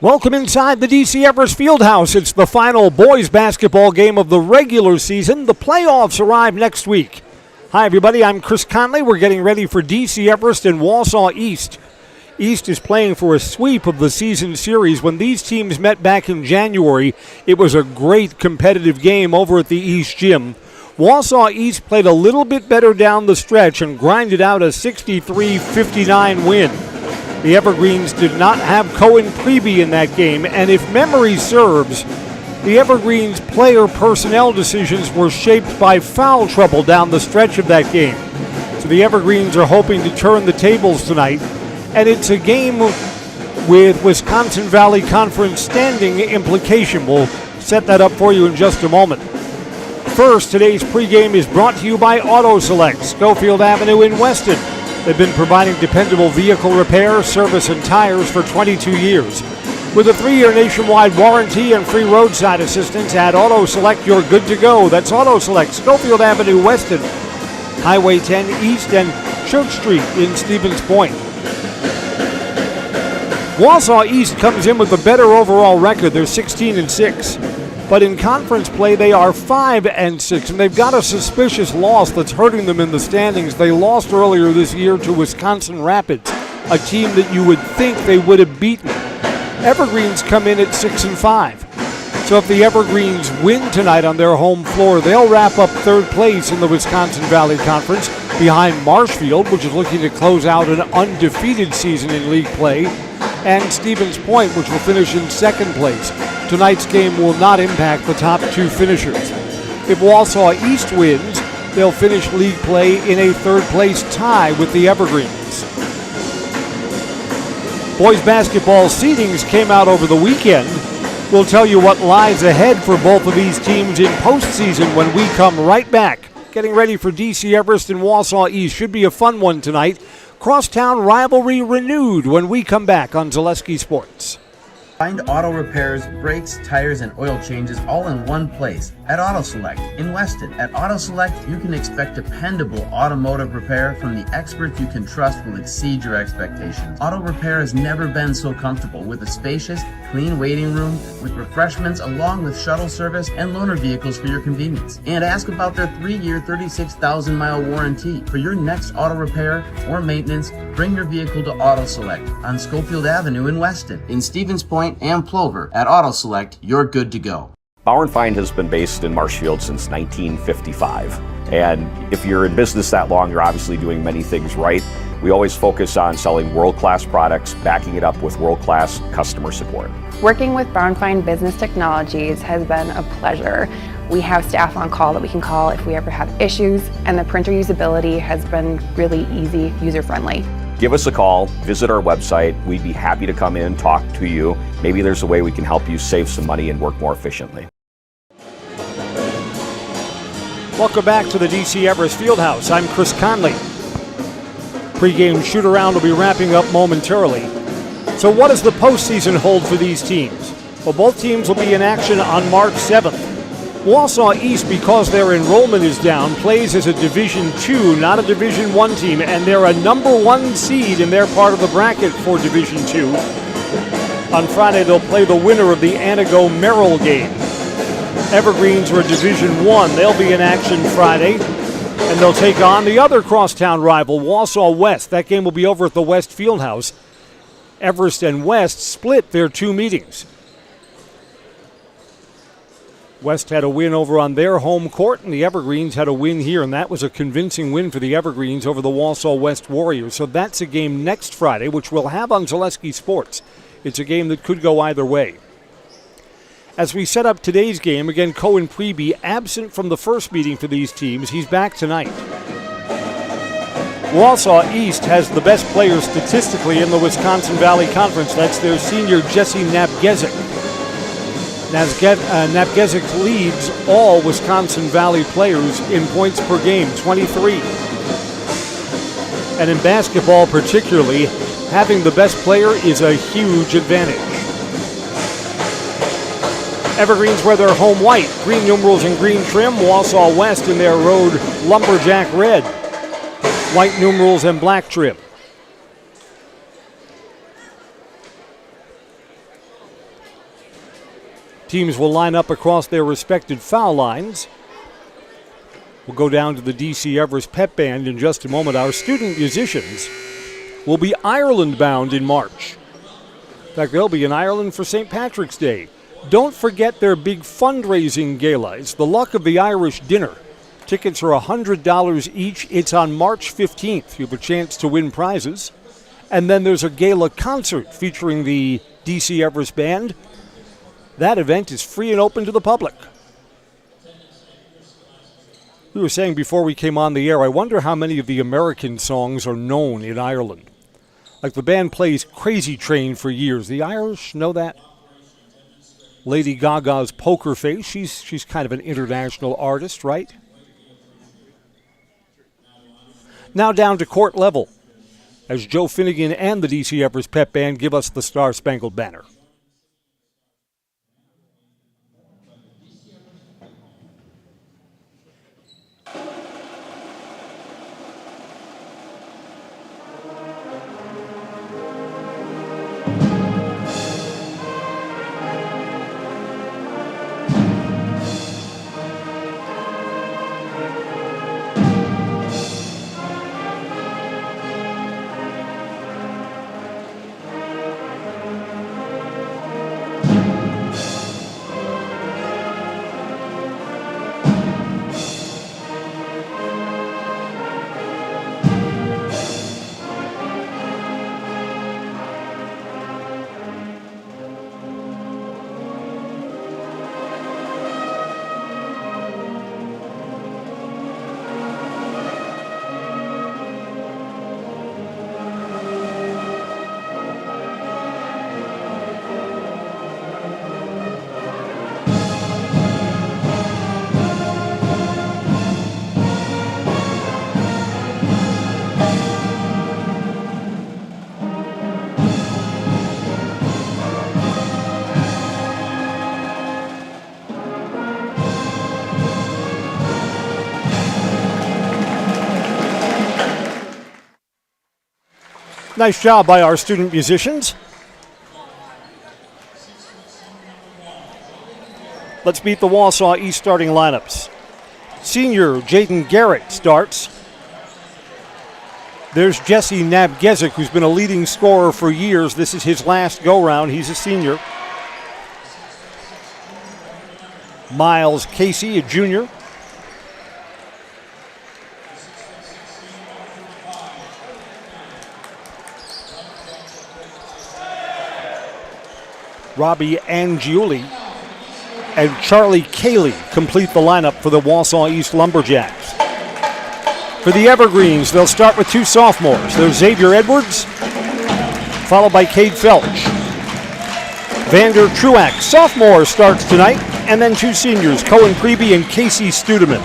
Welcome inside the DC Everest Fieldhouse. It's the final boys basketball game of the regular season. The playoffs arrive next week. Hi, everybody. I'm Chris Conley. We're getting ready for DC Everest and Wausau East. East is playing for a sweep of the season series. When these teams met back in January, it was a great competitive game over at the East Gym. Wausau East played a little bit better down the stretch and grinded out a 63-59 win. The Evergreens did not have Cohen Pregame in that game, and if memory serves, the Evergreens player personnel decisions were shaped by foul trouble down the stretch of that game. So the Evergreens are hoping to turn the tables tonight, and it's a game with Wisconsin Valley Conference standing implication. We'll set that up for you in just a moment. First, today's pregame is brought to you by Auto Select, Schofield Avenue in Weston. They've been providing dependable vehicle repair, service, and tires for 22 years. With a 3-year nationwide warranty and free roadside assistance at Auto Select, you're good to go. That's Auto Select, Schofield Avenue, Weston, Highway 10 East, and Church Street in Stevens Point. Wausau East comes in with a better overall record. They're 16-6. But in conference play, they are 5-6, and they've got a suspicious loss that's hurting them in the standings. They lost earlier this year to Wisconsin Rapids, a team that you would think they would have beaten. Evergreens come in at 6-5. So if the Evergreens win tonight on their home floor, they'll wrap up third place in the Wisconsin Valley Conference behind Marshfield, which is looking to close out an undefeated season in league play, and Stevens Point, which will finish in second place. Tonight's game will not impact the top two finishers. If Wausau East wins, they'll finish league play in a third-place tie with the Evergreens. Boys basketball seedings came out over the weekend. We'll tell you what lies ahead for both of these teams in postseason when we come right back. Getting ready for DC Everest and Wausau East. Should be a fun one tonight. Crosstown rivalry renewed when we come back on Zaleski Sports. Find auto repairs, brakes, tires, and oil changes all in one place at Auto Select in Weston. At Auto Select, you can expect dependable automotive repair from the experts you can trust will exceed your expectations. Auto repair has never been so comfortable with a spacious, clean waiting room with refreshments along with shuttle service and loaner vehicles for your convenience. And ask about their 3-year, 36,000-mile warranty. For your next auto repair or maintenance, bring your vehicle to Auto Select on Schofield Avenue in Weston. In Stevens Point and Plover, at Auto Select, you're good to go. Bauer & Feind has been based in Marshfield since 1955. And if you're in business that long, you're obviously doing many things right. We always focus on selling world-class products, backing it up with world-class customer support. Working with Bauer & Feind Business Technologies has been a pleasure. We have staff on call that we can call if we ever have issues, and the printer usability has been really easy, user-friendly. Give us a call, visit our website. We'd be happy to come in, talk to you. Maybe there's a way we can help you save some money and work more efficiently. Welcome back to the DC Everest Fieldhouse. I'm Chris Conley. Pre-game shoot-around will be wrapping up momentarily. So what does the postseason hold for these teams? Well, both teams will be in action on March 7th. Wausau East, because their enrollment is down, plays as a Division II, not a Division I team, and they're a number 1 seed in their part of the bracket for Division II. On Friday, they'll play the winner of the Antigo-Merrill game. Evergreens are a Division I. They'll be in action Friday, and they'll take on the other crosstown rival, Wausau West. That game will be over at the West Fieldhouse. Everest and West split their two meetings. West had a win over on their home court, and the Evergreens had a win here, and that was a convincing win for the Evergreens over the Wausau West Warriors. So that's a game next Friday, which we'll have on Zaleski Sports. It's a game that could go either way. As we set up today's game, again, Cohen Pregame absent from the first meeting for these teams. He's back tonight. Wausau East has the best player statistically in the Wisconsin Valley Conference. That's their senior, Jesse Napgezik. Napgezik leads all Wisconsin Valley players in points per game, 23. And in basketball particularly, having the best player is a huge advantage. Evergreens wear their home white, green numerals and green trim. Wausau West in their road lumberjack red, white numerals and black trim. Teams will line up across their respected foul lines. We'll go down to the DC Everest Pep Band in just a moment. Our student musicians will be Ireland bound in March. In fact, they'll be in Ireland for St. Patrick's Day. Don't forget their big fundraising gala. It's the Luck of the Irish Dinner. Tickets are $100 each. It's on March 15th. You have a chance to win prizes. And then there's a gala concert featuring the DC Everest Band. That event is free and open to the public. We were saying before we came on the air, I wonder how many of the American songs are known in Ireland. Like the band plays Crazy Train for years. The Irish know that. Lady Gaga's Poker Face, she's kind of an international artist, right? Now down to court level, as Joe Finnegan and the DC Everest Pep Band give us the Star Spangled Banner. Nice job by our student musicians. Let's meet the Wausau East starting lineups. Senior Jaden Garrett starts. There's Jesse Nabgezik, who's been a leading scorer for years. This is his last go-round. He's a senior. Miles Casey, a junior. Robbie Angiuli and Charlie Cayley complete the lineup for the Wausau East Lumberjacks. For the Evergreens, they'll start with two sophomores. There's Xavier Edwards, followed by Cade Felch. Vander Truax, sophomore, starts tonight, and then two seniors, Cohen Preby and Casey Studeman.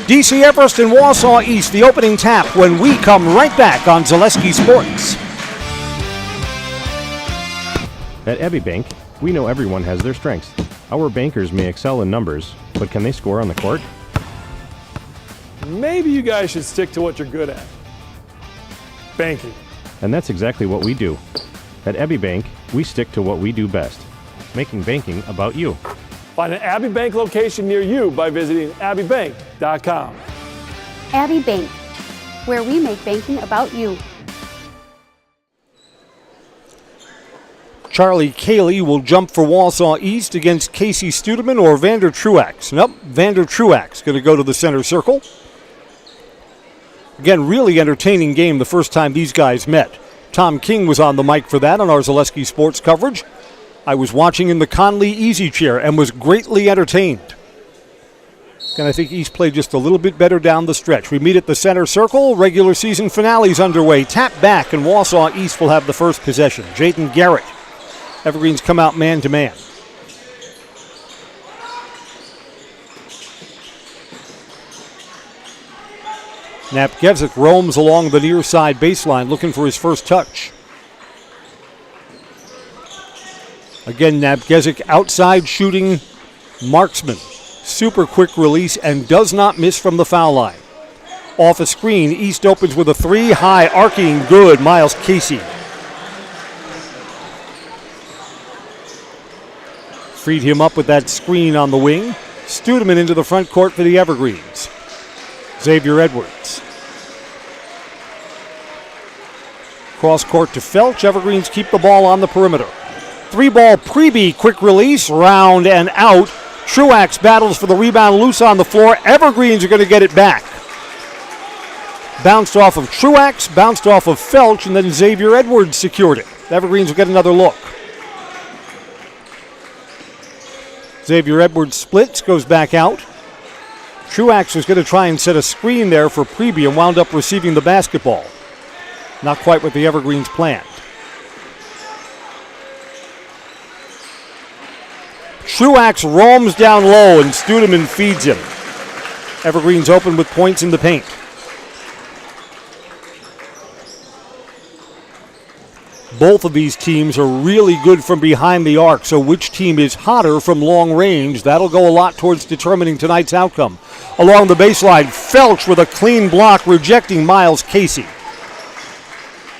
DC Everest and Wausau East, the opening tap when we come right back on Zaleski Sports. At Abbey Bank, we know everyone has their strengths. Our bankers may excel in numbers, but can they score on the court? Maybe you guys should stick to what you're good at. Banking. And that's exactly what we do. At Abbey Bank, we stick to what we do best, making banking about you. Find an Abbey Bank location near you by visiting abbeybank.com. Abbey Bank, where we make banking about you. Charlie Cayley will jump for Wausau East against Casey Studeman or Vander Truax. Nope, Vander Truax going to go to the center circle. Again, really entertaining game the first time these guys met. Tom King was on the mic for that on our Zaleski Sports coverage. I was watching in the Conley Easy Chair and was greatly entertained. And I think East played just a little bit better down the stretch. We meet at the center circle. Regular season finale's underway. Tap back, and Wausau East will have the first possession. Jaden Garrett. Evergreens come out man-to-man. Napgevzik roams along the near side baseline looking for his first touch. Again, Napgevzik outside shooting marksman. Super quick release and does not miss from the foul line. Off a screen, East opens with a three, high arcing, good, Miles Casey. Freed him up with that screen on the wing. Studeman into the front court for the Evergreens. Xavier Edwards. Cross court to Felch. Evergreens keep the ball on the perimeter. 3-ball Pregame, quick release, round and out. Truax battles for the rebound, loose on the floor. Evergreens are going to get it back. Bounced off of Truax, bounced off of Felch, and then Xavier Edwards secured it. The Evergreens will get another look. Xavier Edwards splits, goes back out. Truax was going to try and set a screen there for Pregame and wound up receiving the basketball. Not quite what the Evergreens planned. Truax roams down low and Studeman feeds him. Evergreens open with points in the paint. Both of these teams are really good from behind the arc, so which team is hotter from long range, that'll go a lot towards determining tonight's outcome. Along the baseline, Felch with a clean block rejecting Miles Casey.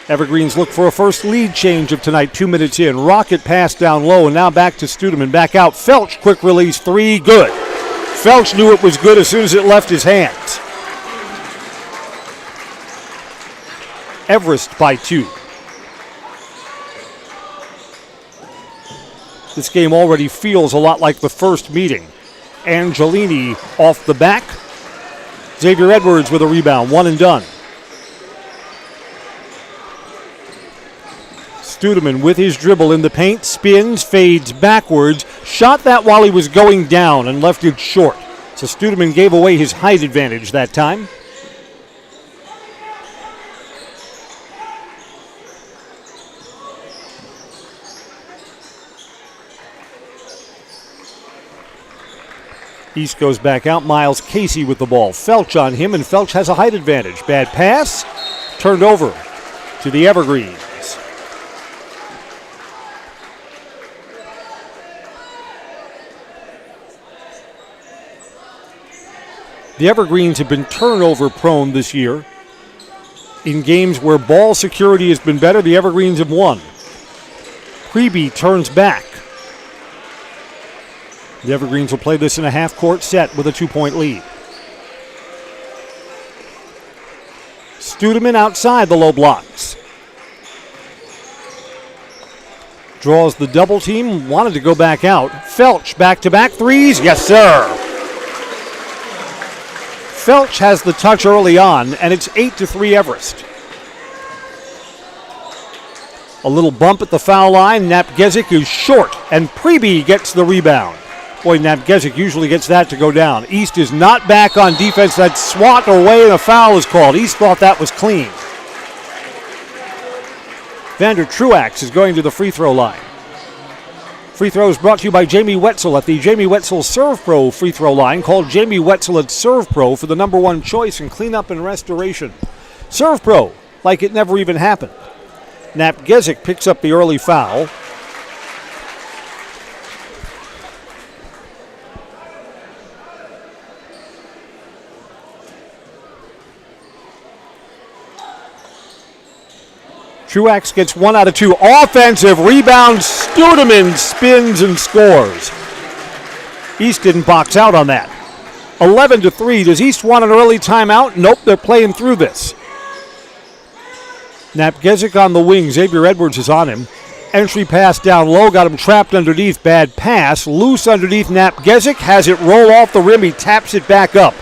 Evergreens look for a first lead change of tonight, 2 minutes in. Rocket pass down low, and now back to Studeman. Back out. Felch, quick release, 3, good. Felch knew it was good as soon as it left his hands. Everest by 2. This game already feels a lot like the first meeting. Angelini off the back. Xavier Edwards with a rebound, one and done. Studeman with his dribble in the paint, spins, fades backwards, shot that while he was going down and left it short. So Studeman gave away his height advantage that time. East goes back out, Miles Casey with the ball. Felch on him, and Felch has a height advantage. Bad pass, turned over to the Evergreens. The Evergreens have been turnover prone this year. In games where ball security has been better, the Evergreens have won. Pregame turns back. The Evergreens will play this in a half-court set with a 2-point lead. Studeman outside the low blocks. Draws the double team, wanted to go back out. Felch back-to-back threes, yes sir. Felch has the touch early on, and it's 8-3 Everest. A little bump at the foul line. Napgezik is short, and Pregame gets the rebound. Boy, Napgezik usually gets that to go down. East is not back on defense. That swat away, and a foul is called. East thought that was clean. Vander Truax is going to the free throw line. Free throws brought to you by Jamie Wetzel at the Jamie Wetzel Serve Pro free throw line. Call Jamie Wetzel at Serve Pro for the #1 choice in cleanup and restoration. Serve Pro, like it never even happened. Napgezik picks up the early foul. Truax gets 1 out of 2. Offensive rebound. Studeman spins and scores. East didn't box out on that. 11-3. Does East want an early timeout? Nope, they're playing through this. Napgezik on the wing. Xavier Edwards is on him. Entry pass down low. Got him trapped underneath. Bad pass. Loose underneath Napgezik. Has it roll off the rim. He taps it back up.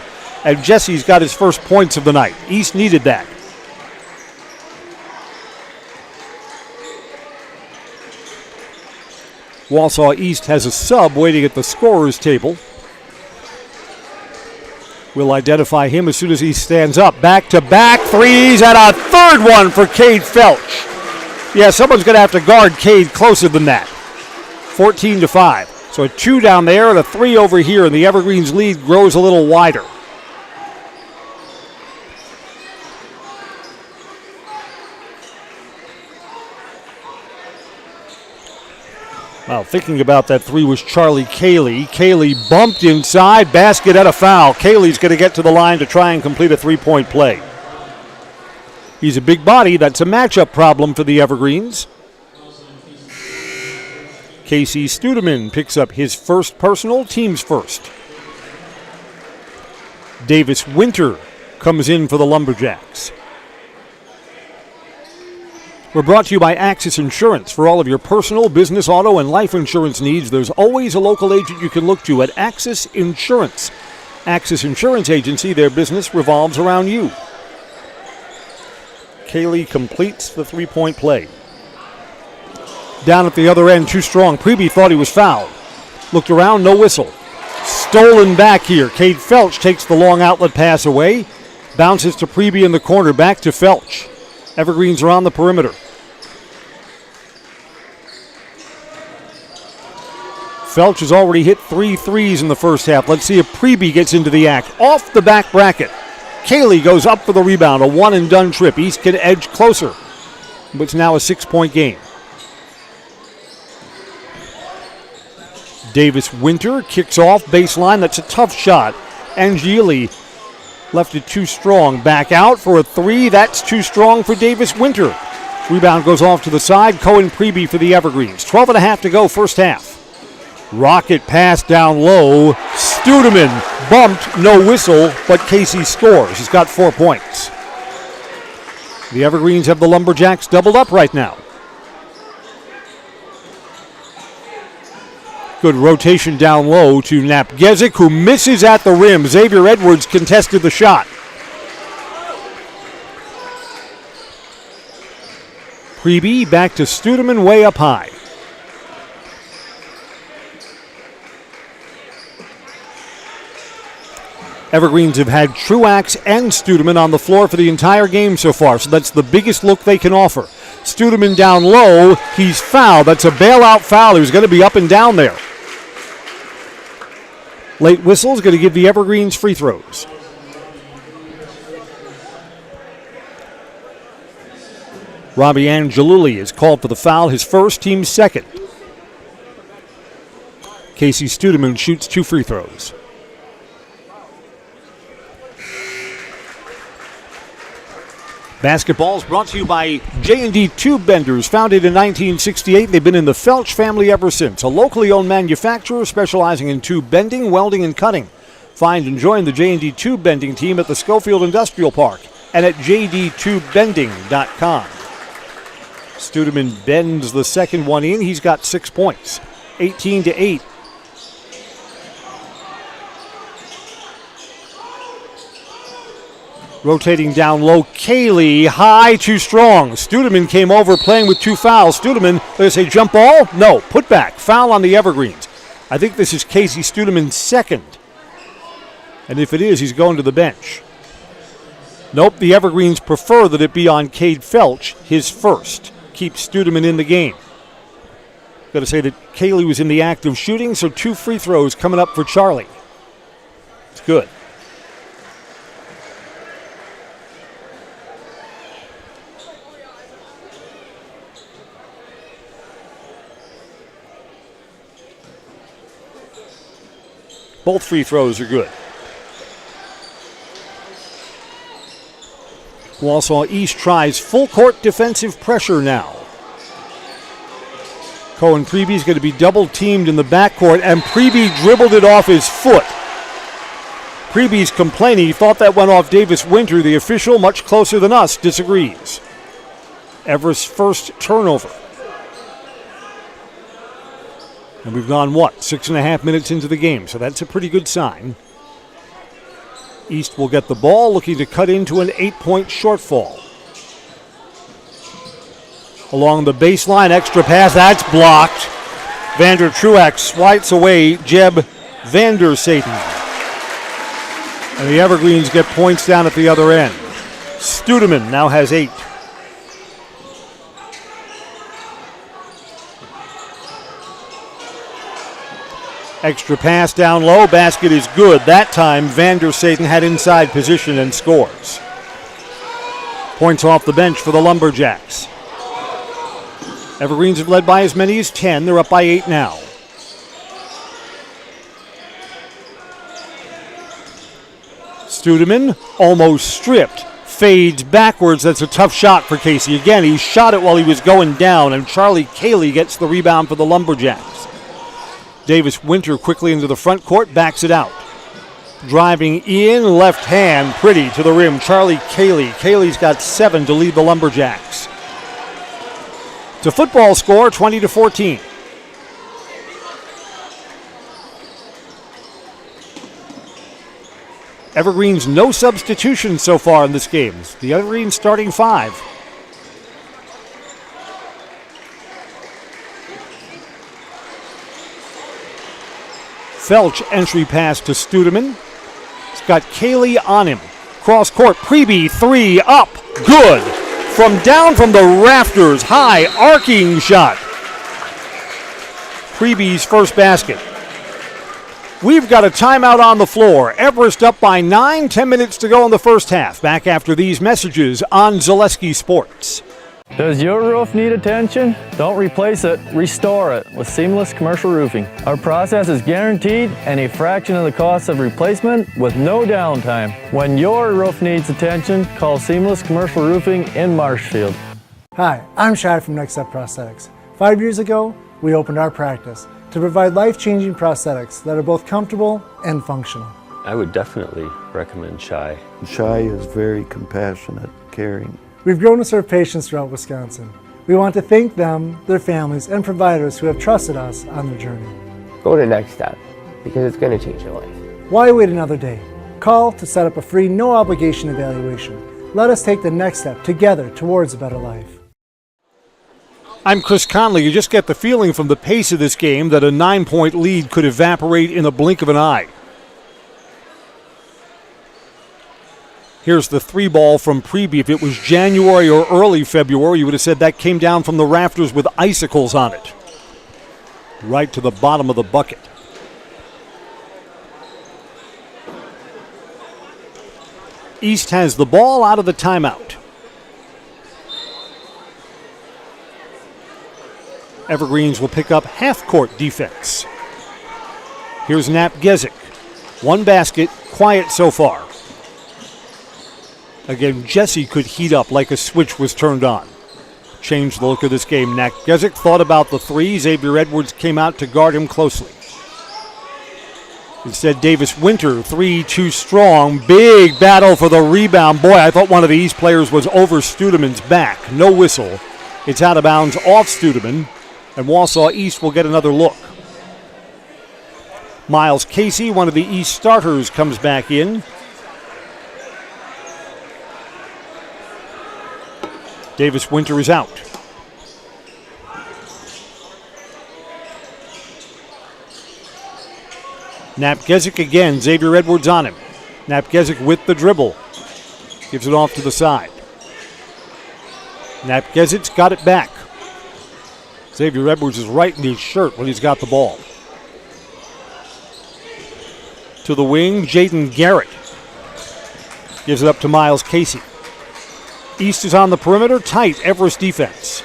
And Jesse's got his first points of the night. East needed that. Wausau East has a sub waiting at the scorer's table. We'll identify him as soon as he stands up. Back-to-back threes and a third one for Cade Felch. Yeah, someone's going to have to guard Cade closer than that. 14-5. So a 2 down there and a 3 over here, and the Evergreens lead grows a little wider. Well, thinking about that 3 was Charlie Cayley. Cayley bumped inside, basket and a foul. Cayley's going to get to the line to try and complete a 3-point play. He's a big body. That's a matchup problem for the Evergreens. Casey Studeman picks up his first personal, team's first. Davis Winter comes in for the Lumberjacks. We're brought to you by Axis Insurance. For all of your personal, business, auto, and life insurance needs, there's always a local agent you can look to at Axis Insurance. Axis Insurance Agency, their business revolves around you. Kaylee completes the three-point play. Down at the other end, too strong. Pregame thought he was fouled. Looked around, no whistle. Stolen back here. Cade Felch takes the long outlet pass away. Bounces to Pregame in the corner, back to Felch. Evergreens are on the perimeter. Felch has already hit 3 threes in the first half. Let's see if Pregame gets into the act. Off the back bracket. Kaylee goes up for the rebound. A one-and-done trip. East can edge closer. But it's now a 6-point game. Davis Winter kicks off baseline. That's a tough shot. Angeli left it too strong. Back out for a 3. That's too strong for Davis Winter. Rebound goes off to the side. Cohen Pregame for the Evergreens. 12.5 to go, first half. Rocket pass down low. Studeman bumped, no whistle, but Casey scores. He's got 4 points. The Evergreens have the Lumberjacks doubled up right now. Good rotation down low to Napgezik, who misses at the rim. Xavier Edwards contested the shot. Pregame back to Studeman way up high. Evergreens have had Truax and Studeman on the floor for the entire game so far, so that's the biggest look they can offer. Studeman down low, he's fouled. That's a bailout foul. He was going to be up and down there. Late whistle is going to give the Evergreens free throws. Robbie Angelulli is called for the foul, his first, team's second. Casey Studeman shoots 2 free throws. Basketball is brought to you by J&D Tube Benders, founded in 1968. They've been in the Felch family ever since, a locally owned manufacturer specializing in tube bending, welding, and cutting. Find and join the J&D Tube Bending team at the Schofield Industrial Park and at jdtubebending.com. Studeman bends the second one in. He's got 6 points, 18-8. Rotating down low, Kaylee, high, too strong. Studeman came over playing with 2 fouls. Studeman, they say jump ball? No, put back. Foul on the Evergreens. I think this is Casey Studeman's second. And if it is, he's going to the bench. Nope, the Evergreens prefer that it be on Cade Felch, his first. Keep Studeman in the game. Got to say that Kaylee was in the act of shooting, so 2 free throws coming up for Charlie. It's good. Both free throws are good. Wausau East tries full court defensive pressure now. Cohen Pregame is going to be double teamed in the backcourt, and Pregame dribbled it off his foot. Prege's complaining. He thought that went off Davis Winter. The official, much closer than us, disagrees. Everest's first turnover. And we've gone, 6.5 minutes into the game, so that's a pretty good sign. East will get the ball, looking to cut into an 8-point shortfall. Along the baseline, extra pass, that's blocked. Vander Truax swipes away Jeb Vander Satan. And the Evergreens get points down at the other end. Studeman now has 8. Extra pass down low, basket is good. That time, Vander Satan had inside position and scores. Points off the bench for the Lumberjacks. Evergreens have led by as many as 10. They're up by 8 now. Studeman almost stripped. fades backwards. That's a tough shot for Casey. Again, he shot it while he was going down, and Charlie Cayley gets the rebound for the Lumberjacks. Davis Winter quickly into the front court, backs it out. Driving in, left hand, pretty to the rim. Charlie Cayley. Cayley's got 7 to lead the Lumberjacks. It's a football score, 20-14. Evergreen's no substitutions so far in this game. The Evergreen starting 5. Felch entry pass to Studeman. He's got Cayley on him. Cross court, Pregame 3 up. Good. From down from the rafters, high arcing shot. Pregeme's first basket. We've got a timeout on the floor. Everest up by 9, 10 minutes to go in the first half. Back after these messages on Zaleski Sports. Does your roof need attention? Don't replace it, restore it with Seamless Commercial Roofing. Our process is guaranteed and a fraction of the cost of replacement with no downtime. When your roof needs attention, call Seamless Commercial Roofing in Marshfield. Hi, I'm Shai from Next Step Prosthetics. 5 years ago, we opened our practice to provide life-changing prosthetics that are both comfortable and functional. I would definitely recommend Shai. Shai is very compassionate, caring. We've grown to serve patients throughout Wisconsin. We want to thank them, their families, and providers who have trusted us on their journey. Go to Next Step because it's going to change your life. Why wait another day? Call to set up a free, no-obligation evaluation. Let us take the next step together towards a better life. I'm Chris Conley. You just get the feeling from the pace of this game that a 9-point lead could evaporate in a blink of an eye. Here's the 3 ball from Pregame. If it was January or early February, you would have said that came down from the rafters with icicles on it. Right to the bottom of the bucket. East has the ball out of the timeout. Evergreens will pick up half-court defense. Here's Nap Gezik. 1 basket, quiet so far. Again, Jesse could heat up like a switch was turned on. Changed the look of this game. Nap Gezik thought about the 3. Xavier Edwards came out to guard him closely. Instead, Davis Winter, 3 too strong. Big battle for the rebound. Boy, I thought one of the East players was over Studeman's back. No whistle. It's out of bounds off Studeman. And Wausau East will get another look. Miles Casey, one of the East starters, comes back in. Davis Winter is out. Nap Gezik again. Xavier Edwards on him. Nap Gezik with the dribble. Gives it off to the side. Nap Gezik's got it back. Xavier Edwards is right in his shirt when he's got the ball. To the wing, Jaden Garrett. Gives it up to Miles Casey. East is on the perimeter, tight Everest defense.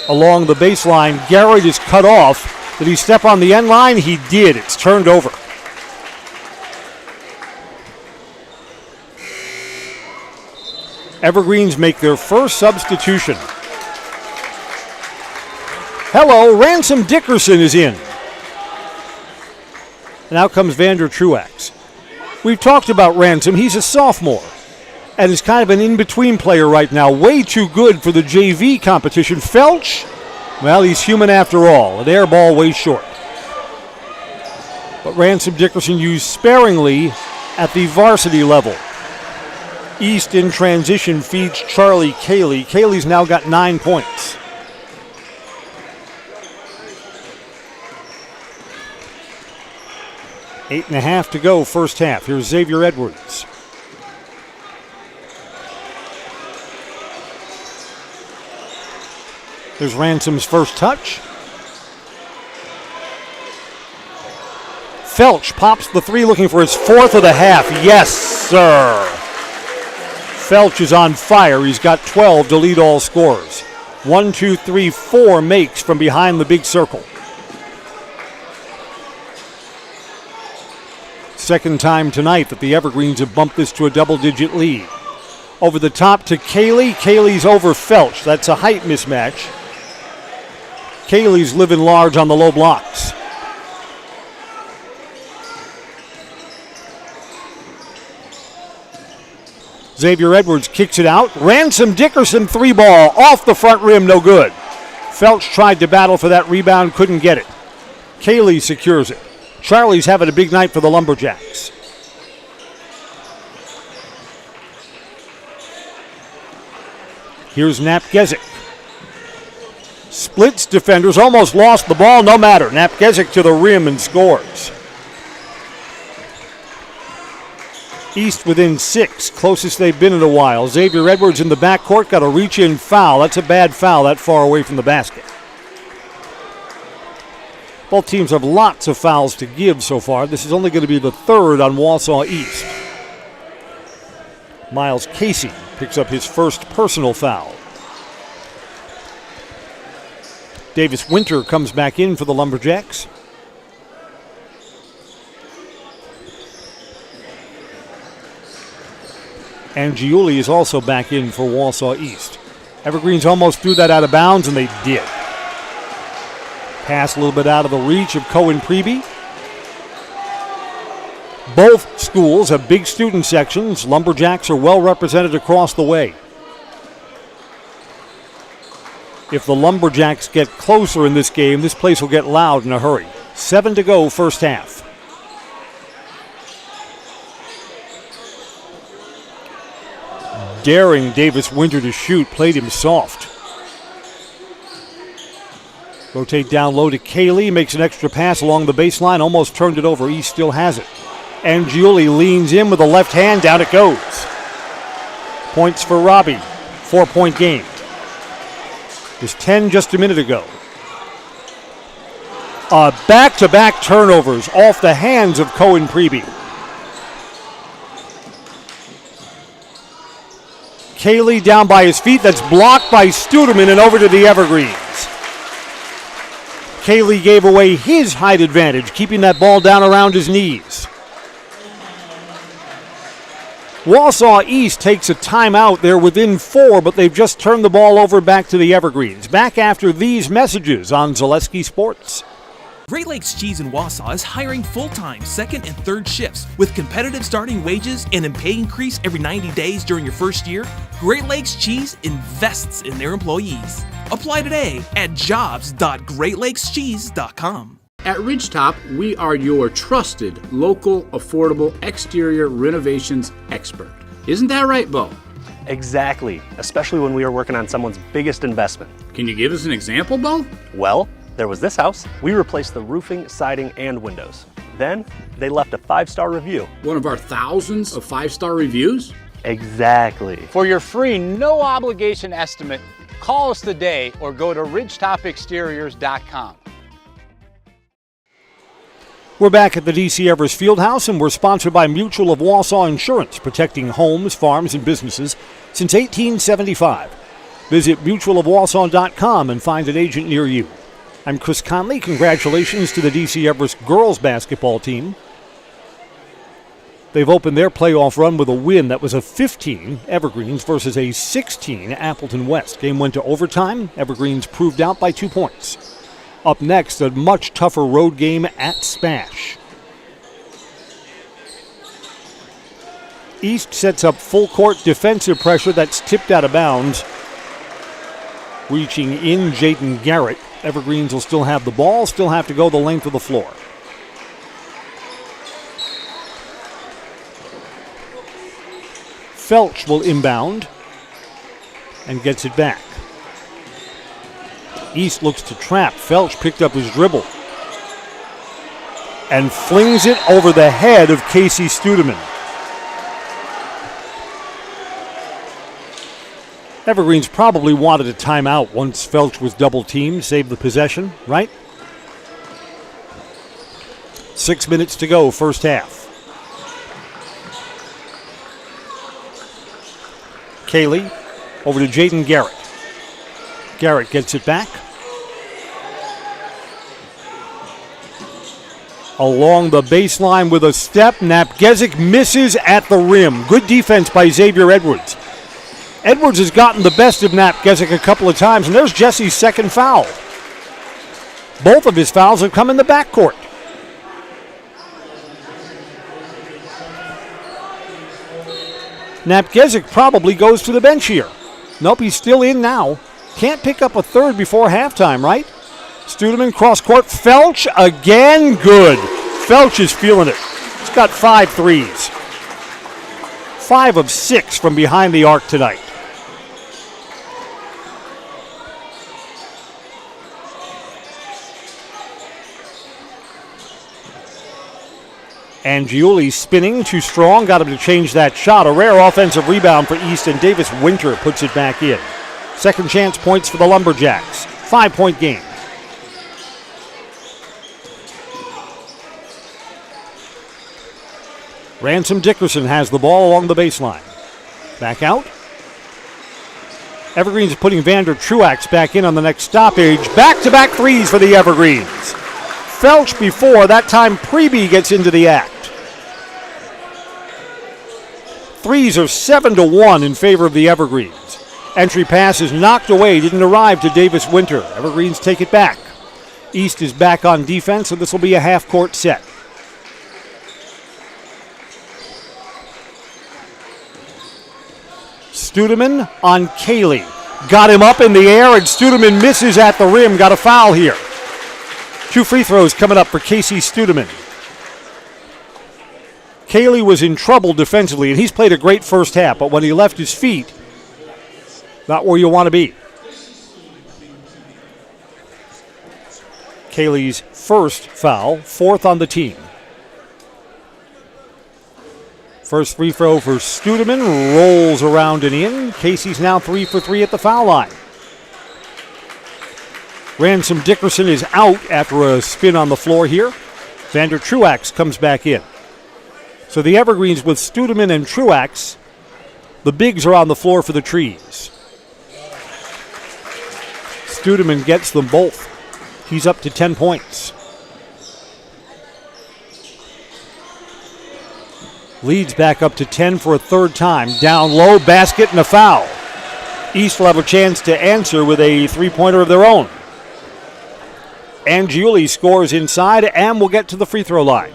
Along the baseline, Garrett is cut off. Did he step on the end line? He did. It's turned over. Evergreens make their first substitution. Hello, Ransom Dickerson is in. And out comes Vander Truax. We've talked about Ransom. He's a sophomore and is kind of an in-between player right now. Way too good for the JV competition. Felch, well, he's human after all. An air ball way short. But Ransom Dickerson used sparingly at the varsity level. East in transition feeds Charlie Cayley. Cayley's now got 9 points. Eight and a half to go, first half. Here's Xavier Edwards. There's Ransom's first touch. Felch pops the 3, looking for his 4th of the half. Yes, sir. Felch is on fire. He's got 12 to lead all scorers. 1, 2, 3, 4 makes from behind the big circle. Second time tonight that the Evergreens have bumped this to a double-digit lead. Over the top to Kaylee. Kaylee's over Felch. That's a height mismatch. Kaylee's living large on the low blocks. Xavier Edwards kicks it out. Ransom Dickerson 3-ball off the front rim, no good. Felch tried to battle for that rebound, couldn't get it. Kaylee secures it. Charlie's having a big night for the Lumberjacks. Here's Napgezik. Splits defenders, almost lost the ball, no matter. Napgezik to the rim and scores. East within 6, closest they've been in a while. Xavier Edwards in the backcourt, got a reach-in foul. That's a bad foul that far away from the basket. Both teams have lots of fouls to give so far. This is only going to be the third on Wausau East. Miles Casey picks up his first personal foul. Davis Winter comes back in for the Lumberjacks. And Giuli is also back in for Wausau East. Evergreens almost threw that out of bounds, and they did. Pass a little bit out of the reach of Cohen Preby. Both schools have big student sections. Lumberjacks are well represented across the way. If the Lumberjacks get closer in this game, this place will get loud in a hurry. 7 to go, first half. Daring Davis Winter to shoot, played him soft. Rotate down low to Kaylee, makes an extra pass along the baseline, almost turned it over. East still has it. And Giuli leans in with the left hand, down it goes. Points for Robbie, 4-point game. It was 10 just a minute ago. Back-to-back turnovers off the hands of Cohen Preby. Kaylee down by his feet, that's blocked by Studeman and over to the Evergreens. Kaylee gave away his height advantage, keeping that ball down around his knees. Wausau East takes a timeout. They're within 4, but they've just turned the ball over back to the Evergreens. Back after these messages on Zaleski Sports. Great Lakes Cheese in Wausau is hiring full-time second and third shifts with competitive starting wages and a pay increase every 90 days during your first year. Great Lakes Cheese invests in their employees. Apply today at jobs.greatlakescheese.com. At Ridgetop, we are your trusted, local, affordable exterior renovations expert. Isn't that right, Bo? Exactly, especially when we are working on someone's biggest investment. Can you give us an example, Bo? Well, there was this house. We replaced the roofing, siding, and windows. Then, they left a 5-star review. One of our thousands of 5-star reviews? Exactly. For your free, no-obligation estimate, call us today or go to ridgetopexteriors.com. We're back at the DC Everest Fieldhouse, and we're sponsored by Mutual of Wausau Insurance, protecting homes, farms, and businesses since 1875. Visit mutualofwausau.com and find an agent near you. I'm Chris Conley. Congratulations to the DC Everest girls basketball team. They've opened their playoff run with a win that was a 15 Evergreens versus a 16 Appleton West. Game went to overtime. Evergreens proved out by 2 points. Up next, a much tougher road game at Spash. East sets up full court defensive pressure that's tipped out of bounds. Reaching in, Jaden Garrett. Evergreens will still have the ball, still have to go the length of the floor. Felch will inbound and gets it back. East looks to trap. Felch picked up his dribble and flings it over the head of Casey Studeman. Evergreens probably wanted a timeout once Felch was double-teamed, save the possession, right? 6 minutes to go, first half. Kaylee over to Jaden Garrett. Garrett gets it back. along the baseline with a step. Napgezik misses at the rim. Good defense by Xavier Edwards. Edwards has gotten the best of Napgezik a couple of times, and there's Jesse's second foul. Both of his fouls have come in the backcourt. Napgezik probably goes to the bench here. Nope, he's still in now. Can't pick up a third before halftime, right? Studeman cross court. Felch again. Good. Felch is feeling it. He's got 5 threes. 5 of 6 from behind the arc tonight. Angiuli spinning, too strong, got him to change that shot. A rare offensive rebound for East, and Davis Winter puts it back in. Second chance points for the Lumberjacks. 5-point game. Ransom Dickerson has the ball along the baseline. Back out. Evergreens putting Vander Truax back in on the next stoppage. Back-to-back threes for the Evergreens. Felch before, that time Preby gets into the act. Threes are 7-1 in favor of the Evergreens. Entry pass is knocked away, didn't arrive to Davis Winter. Evergreens take it back. East is back on defense, so this will be a half-court set. Studeman on Cayley. Got him up in the air, and Studeman misses at the rim. Got a foul here. 2 free throws coming up for Casey Studeman. Cayley was in trouble defensively, and he's played a great first half, but when he left his feet, not where you want to be. Cayley's first foul, 4th on the team. First free throw for Studeman, rolls around and in. Casey's now 3 for 3 at the foul line. Ransom Dickerson is out after a spin on the floor here. Vander Truax comes back in. So the Evergreens with Studeman and Truax, the bigs are on the floor for the Trees. Studeman gets them both. He's up to 10 points. Leads back up to 10 for a third time. Down low, basket and a foul. East will have a chance to answer with a three-pointer of their own. Angiuli scores inside and will get to the free throw line.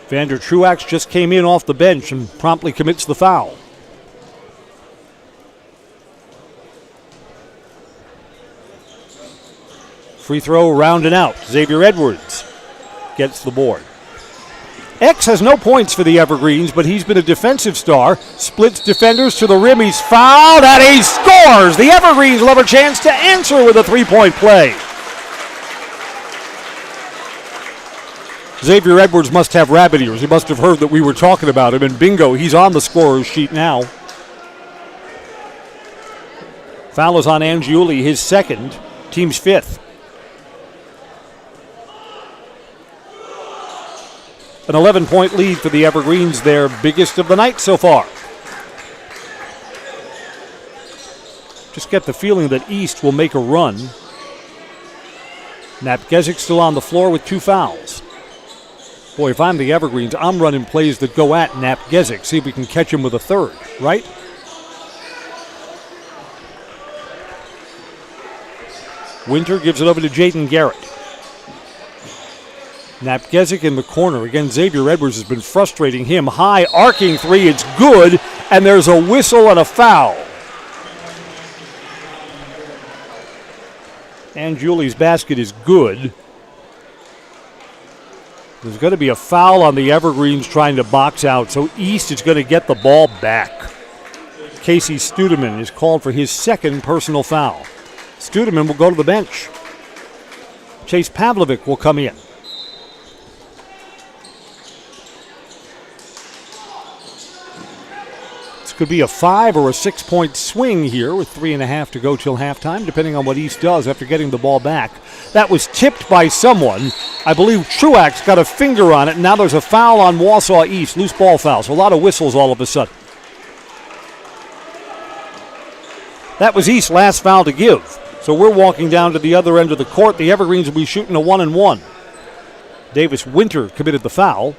Vander Truax just came in off the bench and promptly commits the foul. Free throw round and out. Xavier Edwards gets the board. X has no points for the Evergreens, but he's been a defensive star. Splits defenders to the rim. He's fouled and he scores. The Evergreens will have a chance to answer with a three-point play. Xavier Edwards must have rabbit ears. He must have heard that we were talking about him, and bingo, he's on the scorer's sheet now. Foul is on Angiuli, his second, team's 5th. An 11-point lead for the Evergreens, their biggest of the night so far. Just get the feeling that East will make a run. Napgezik still on the floor with 2 fouls. Boy, if I'm the Evergreens, I'm running plays that go at Napgezik. See if we can catch him with a third, right? Winter gives it over to Jaden Garrett. Napgezik in the corner. Again, Xavier Edwards has been frustrating him. High arcing three. It's good. And there's a whistle and a foul. Angiuli's basket is good. There's going to be a foul on the Evergreens trying to box out. So East is going to get the ball back. Casey Studeman is called for his second personal foul. Studeman will go to the bench. Chase Pavlovic will come in. Could be a 5 or a 6-point swing here with 3.5 to go till halftime, depending on what East does after getting the ball back. That was tipped by someone. I believe Truax got a finger on it, and now there's a foul on Wausau East. Loose ball foul, so a lot of whistles all of a sudden. That was East's last foul to give. So we're walking down to the other end of the court. The Evergreens will be shooting a 1-1. Davis Winter committed the foul.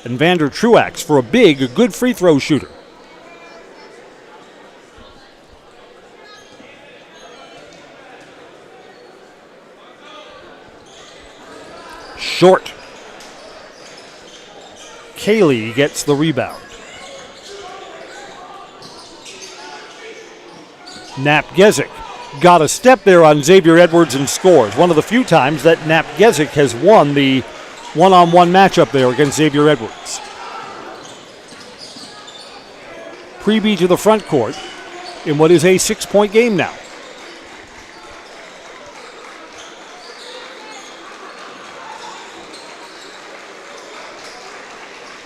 And Vander Truax for a good free throw shooter. Short. Cayley gets the rebound. Napgezik got a step there on Xavier Edwards and scores. One of the few times that Napgezik has won the one-on-one matchup there against Xavier Edwards. Pregame to the front court in what is a 6-point game now.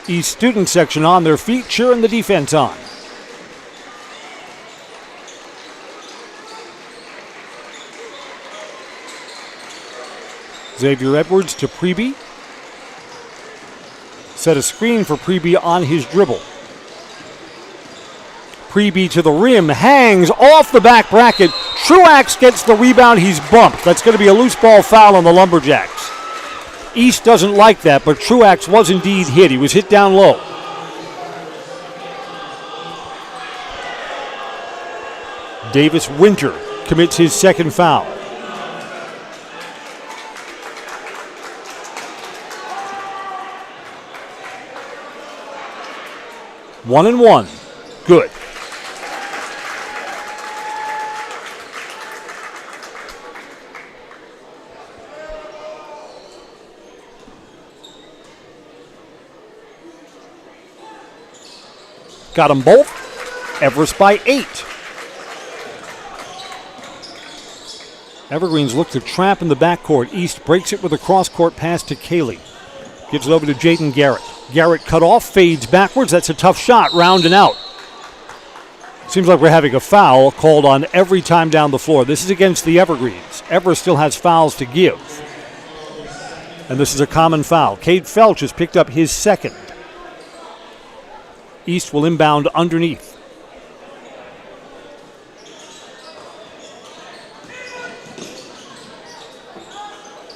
East student section on their feet, cheering the defense on. Xavier Edwards to Pregame. Set a screen for Pregame on his dribble. Pregame to the rim, hangs off the back bracket. Truax gets the rebound, he's bumped. That's going to be a loose ball foul on the Lumberjacks. East doesn't like that, but Truax was indeed hit. He was hit down low. Davis Winter commits his second foul. One and one. Good. Got them both. Everest by 8. Evergreens look to trap in the backcourt. East breaks it with a cross-court pass to Cayley. Gives it over to Jaden Garrett. Garrett cut off, fades backwards. That's a tough shot, round and out. Seems like we're having a foul called on every time down the floor. This is against the Evergreens. Everest still has fouls to give. And this is a common foul. Cade Felch has picked up his second. East will inbound underneath.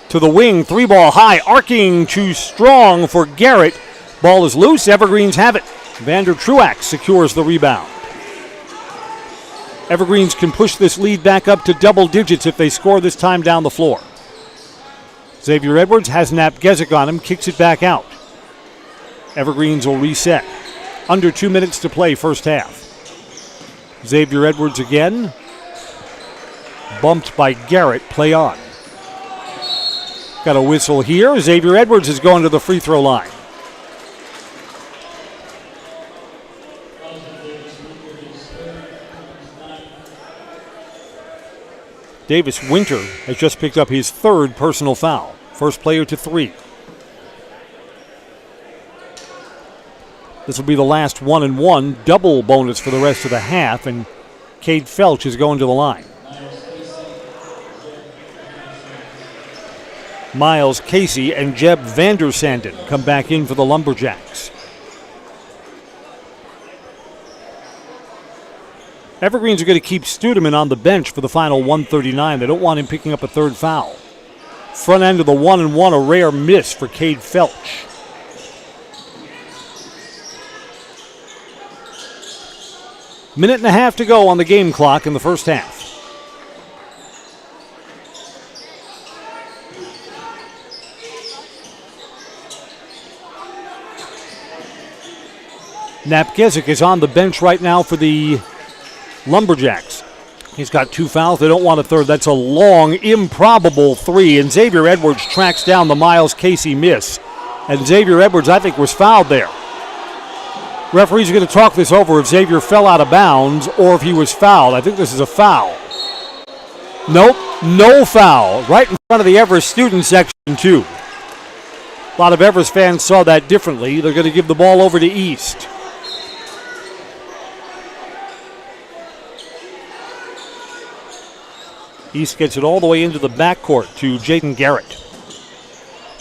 To the wing, 3-ball high, arcing too strong for Garrett. Ball is loose, Evergreens have it. Vander Truax secures the rebound. Evergreens can push this lead back up to double digits if they score this time down the floor. Xavier Edwards has Napgezik on him, kicks it back out. Evergreens will reset. Under 2 minutes to play first half. Xavier Edwards again. Bumped by Garrett, play on. Got a whistle here. Xavier Edwards is going to the free throw line. Davis Winter has just picked up his third personal foul. First player to 3. This will be the last 1-1, double bonus for the rest of the half, and Cade Felch is going to the line. Miles Casey and Jeb Vandersanden come back in for the Lumberjacks. Evergreens are going to keep Studeman on the bench for the final 139. They don't want him picking up a third foul. Front end of the 1-1, a rare miss for Cade Felch. Minute and a half to go on the game clock in the first half. Napgezik is on the bench right now for the Lumberjacks. He's got 2 fouls. They don't want a third. That's a long, improbable 3. And Xavier Edwards tracks down the Miles Casey miss. And Xavier Edwards, I think, was fouled there. Referees are going to talk this over if Xavier fell out of bounds or if he was fouled. I think this is a foul. Nope, no foul. Right in front of the Everest student section, too. A lot of Everest fans saw that differently. They're going to give the ball over to East. East gets it all the way into the backcourt to Jaden Garrett.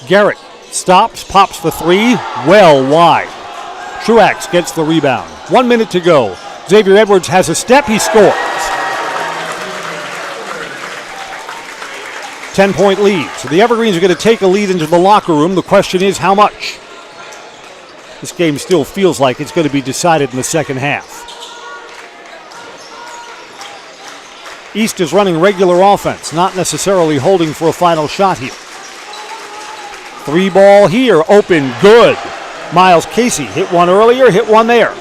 Garrett stops, pops the 3, well wide. Truax gets the rebound. 1 minute to go. Xavier Edwards has a step, he scores. 10-point lead. So the Evergreens are going to take a lead into the locker room. The question is how much? This game still feels like it's going to be decided in the second half. East is running regular offense, not necessarily holding for a final shot here. 3 ball here, open, good. Miles Casey hit one earlier, hit one there.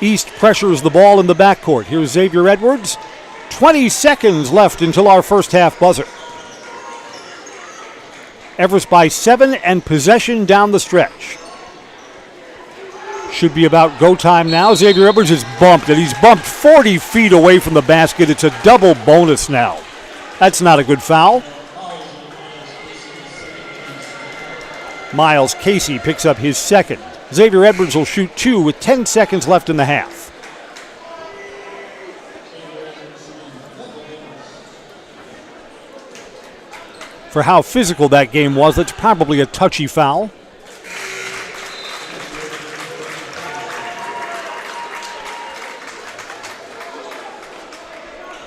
East pressures the ball in the backcourt. Here's Xavier Edwards. 20 seconds left until our first half buzzer. Everest by 7 and possession down the stretch. Should be about go time now. Xavier Edwards is bumped, and he's bumped 40 feet away from the basket. It's a double bonus now. That's not a good foul. Miles Casey picks up his second. Xavier Edwards will shoot 2 with 10 seconds left in the half. For how physical that game was, that's probably a touchy foul.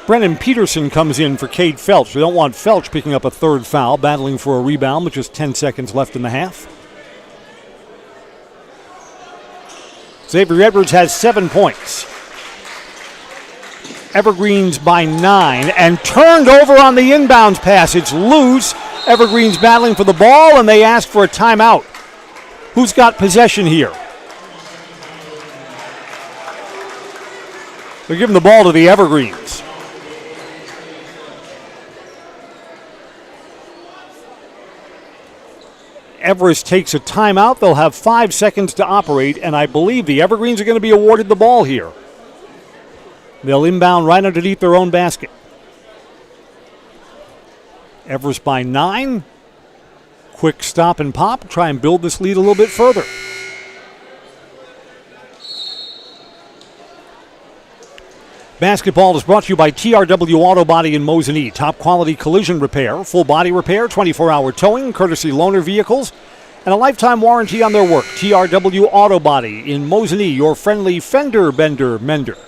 Brennan Peterson comes in for Cade Felch. We don't want Felch picking up a third foul, battling for a rebound with just 10 seconds left in the half. Xavier Edwards has 7 points. Evergreens by 9 and turned over on the inbounds pass. It's loose. Evergreens battling for the ball, and they ask for a timeout. Who's got possession here? They're giving the ball to the Evergreens. Everest takes a timeout. They'll have 5 seconds to operate, and I believe the Evergreens are going to be awarded the ball here. They'll inbound right underneath their own basket. Everest by 9. Quick stop and pop. Try and build this lead a little bit further. Basketball is brought to you by TRW Auto Body in Mosinee. Top quality collision repair, full body repair, 24-hour towing, courtesy loaner vehicles, and a lifetime warranty on their work. TRW Auto Body in Mosinee, your friendly fender bender mender.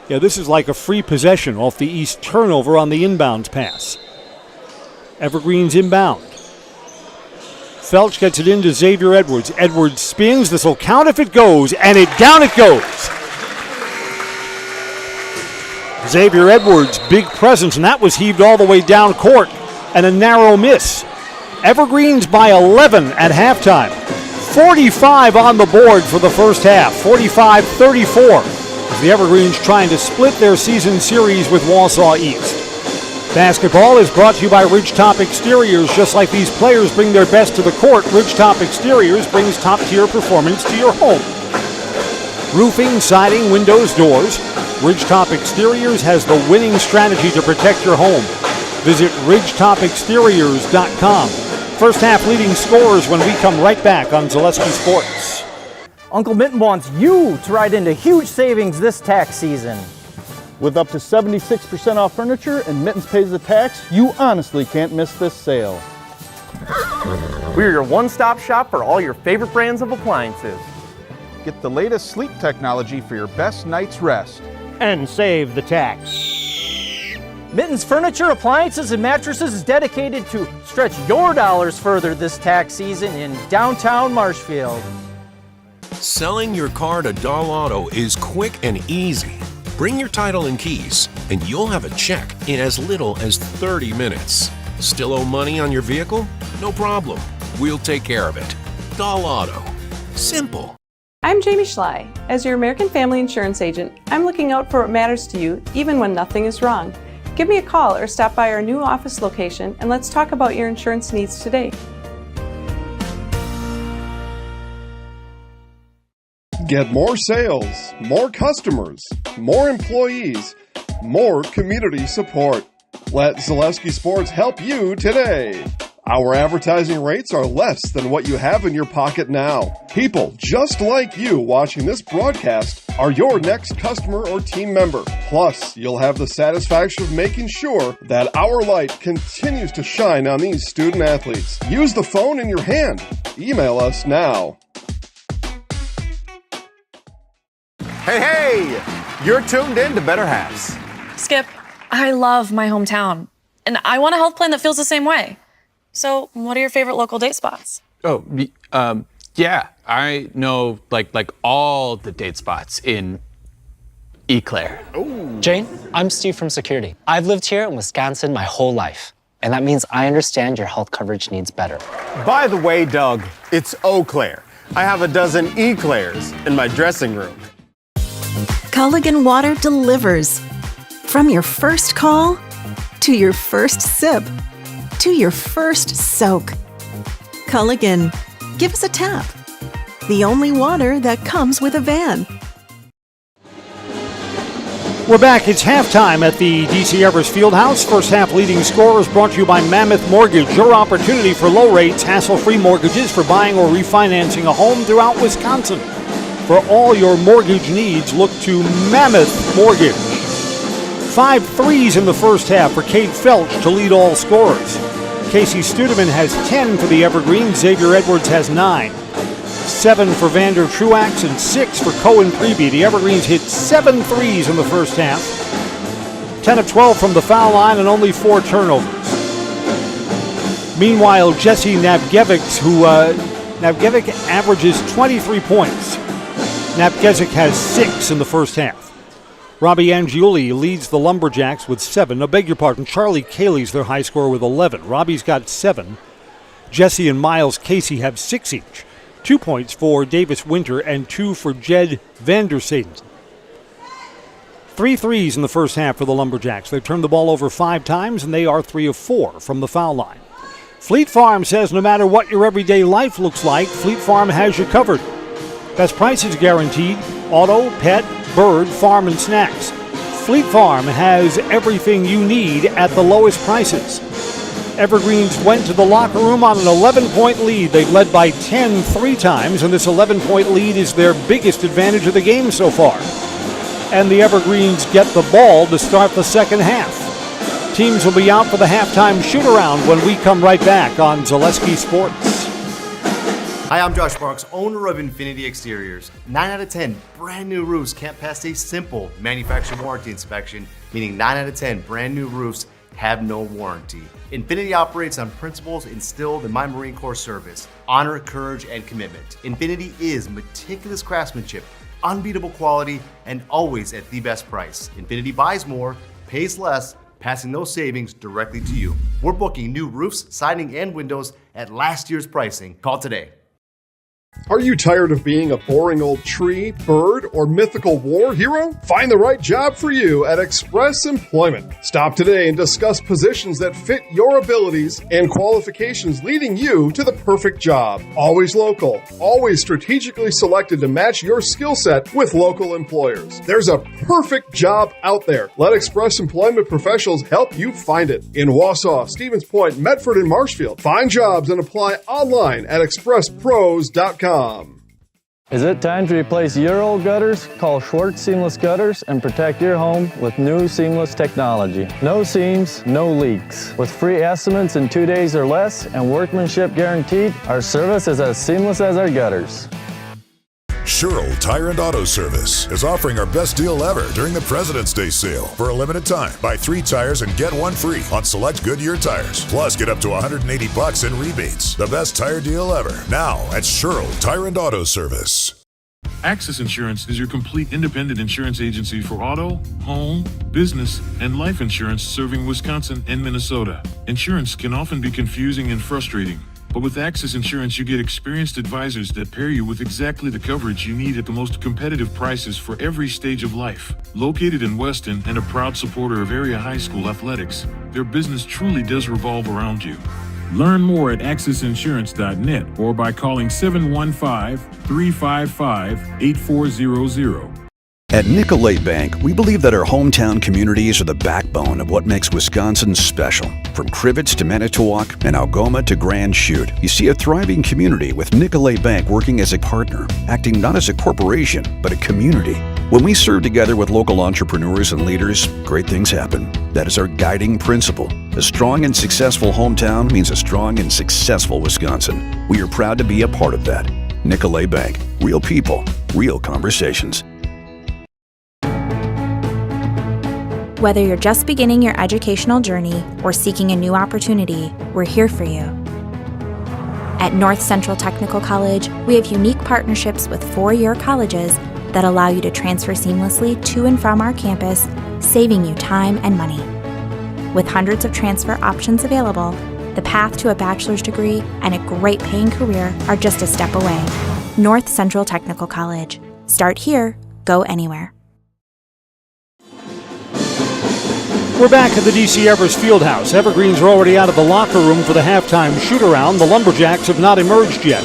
Yeah, this is like a free possession off the East turnover on the inbounds pass. Evergreens inbound. Felch gets it into Xavier Edwards. Edwards spins. This will count if it goes, and down it goes. Xavier Edwards, big presence, and that was heaved all the way down court, and a narrow miss. Evergreens by 11 at halftime. 45 on the board for the first half. 45-34. As the Evergreens trying to split their season series with Wausau East. Basketball is brought to you by Ridgetop Exteriors. Just like these players bring their best to the court, Ridgetop Exteriors brings top-tier performance to your home. Roofing, siding, windows, doors. Ridgetop Exteriors has the winning strategy to protect your home. Visit ridgetopexteriors.com. First half leading scorers when we come right back on Zaleski Sports. Uncle Mitten wants you to ride into huge savings this tax season. With up to 76% off furniture and Mittens pays the tax, you honestly can't miss this sale. We're your one-stop shop for all your favorite brands of appliances. Get the latest sleep technology for your best night's rest. And save the tax. Mittens Furniture, Appliances, and Mattresses is dedicated to stretch your dollars further this tax season in downtown Marshfield. Selling your car to Dahl Auto is quick and easy. Bring your title and keys, and you'll have a check in as little as 30 minutes. Still owe money on your vehicle? No problem. We'll take care of it. Dahl Auto. Simple. I'm Jamie Schley. As your American Family Insurance agent, I'm looking out for what matters to you, even when nothing is wrong. Give me a call or stop by our new office location, and let's talk about your insurance needs today. Get more sales, more customers, more employees, more community support. Let Zaleski Sports help you today. Our advertising rates are less than what you have in your pocket now. People just like you watching this broadcast are your next customer or team member. Plus, you'll have the satisfaction of making sure that our light continues to shine on these student athletes. Use the phone in your hand. Email us now. Hey, you're tuned in to Better Halves. Skip, I love my hometown, and I want a health plan that feels the same way. So, what are your favorite local date spots? Oh, yeah, I know like all the date spots in Eau Claire. Jane, I'm Steve from Security. I've lived here in Wisconsin my whole life, and that means I understand your health coverage needs better. By the way, Doug, it's Eau Claire. I have a dozen Eclairs in my dressing room. Culligan Water delivers. From your first call, to your first sip, to your first soak. Culligan, give us a tap. The only water that comes with a van. We're back. It's halftime at the DC Everest Fieldhouse. First half leading scorers brought to you by Mammoth Mortgage. Your opportunity for low rates, hassle-free mortgages for buying or refinancing a home throughout Wisconsin. For all your mortgage needs, look to Mammoth Mortgage. 5 threes in the first half for Kate Felch to lead all scorers. Casey Studeman has 10 for the Evergreens. Xavier Edwards has 9. 7 for Vander Truax and 6 for Cohen Preby. The Evergreens hit 7 threes in the first half. 10 of 12 from the foul line and only 4 turnovers. Meanwhile, Jesse Nabgevic, Nabgevic averages 23 points. Nabgevic has 6 in the first half. Robbie Angiuli leads the Lumberjacks with 7. Charlie Cayley's their high scorer with 11. Robbie's got 7. Jesse and Miles Casey have 6 each. 2 points for Davis Winter and 2 for Jed Vandersayden. 3 threes in the first half for the Lumberjacks. They've turned the ball over 5 times, and they are 3 of 4 from the foul line. Fleet Farm says no matter what your everyday life looks like, Fleet Farm has you covered. Best prices guaranteed. Auto, pet, bird, farm, and snacks. Fleet Farm has everything you need at the lowest prices. Evergreens went to the locker room on an 11-point lead. They've led by 10 3 times, and this 11-point lead is their biggest advantage of the game so far. And the Evergreens get the ball to start the second half. Teams will be out for the halftime shoot-around when we come right back on Zaleski Sports. Hi, I'm Josh Marks, owner of Infinity Exteriors. 9 out of 10 brand new roofs can't pass a simple manufacturer warranty inspection, meaning 9 out of 10 brand new roofs have no warranty. Infinity operates on principles instilled in my Marine Corps service: honor, courage, and commitment. Infinity is meticulous craftsmanship, unbeatable quality, and always at the best price. Infinity buys more, pays less, passing those savings directly to you. We're booking new roofs, siding, and windows at last year's pricing. Call today. Are you tired of being a boring old tree, bird, or mythical war hero? Find the right job for you at Express Employment. Stop today and discuss positions that fit your abilities and qualifications, leading you to the perfect job. Always local, always strategically selected to match your skill set with local employers. There's a perfect job out there. Let Express Employment professionals help you find it. In Wausau, Stevens Point, Medford, and Marshfield. Find jobs and apply online at expresspros.com. Is it time to replace your old gutters? Call Schwartz Seamless Gutters and protect your home with new seamless technology. No seams, no leaks. With free estimates in 2 days or less and workmanship guaranteed, our service is as seamless as our gutters. Sherrill Tire and Auto Service is offering our best deal ever during the President's Day sale. For a limited time, buy 3 tires and get 1 free on select Goodyear tires. Plus, get up to $180 in rebates. The best tire deal ever. Now at Sherrill Tire and Auto Service. Access Insurance is your complete independent insurance agency for auto, home, business, and life insurance serving Wisconsin and Minnesota. Insurance can often be confusing and frustrating. But with Access Insurance, you get experienced advisors that pair you with exactly the coverage you need at the most competitive prices for every stage of life. Located in Weston and a proud supporter of area high school athletics, their business truly does revolve around you. Learn more at accessinsurance.net or by calling 715-355-8400. At Nicolay Bank, we believe that our hometown communities are the backbone of what makes Wisconsin special. From Crivets to Manitowoc and Algoma to Grand Chute, you see a thriving community with Nicolay Bank working as a partner, acting not as a corporation, but a community. When we serve together with local entrepreneurs and leaders, great things happen. That is our guiding principle. A strong and successful hometown means a strong and successful Wisconsin. We are proud to be a part of that. Nicolay Bank. Real people, real conversations. Whether you're just beginning your educational journey or seeking a new opportunity, we're here for you. At North Central Technical College, we have unique partnerships with 4-year colleges that allow you to transfer seamlessly to and from our campus, saving you time and money. With hundreds of transfer options available, the path to a bachelor's degree and a great paying career are just a step away. North Central Technical College. Start here, go anywhere. We're back at the DC Everest Fieldhouse. Evergreens are already out of the locker room for the halftime shoot-around. The Lumberjacks have not emerged yet.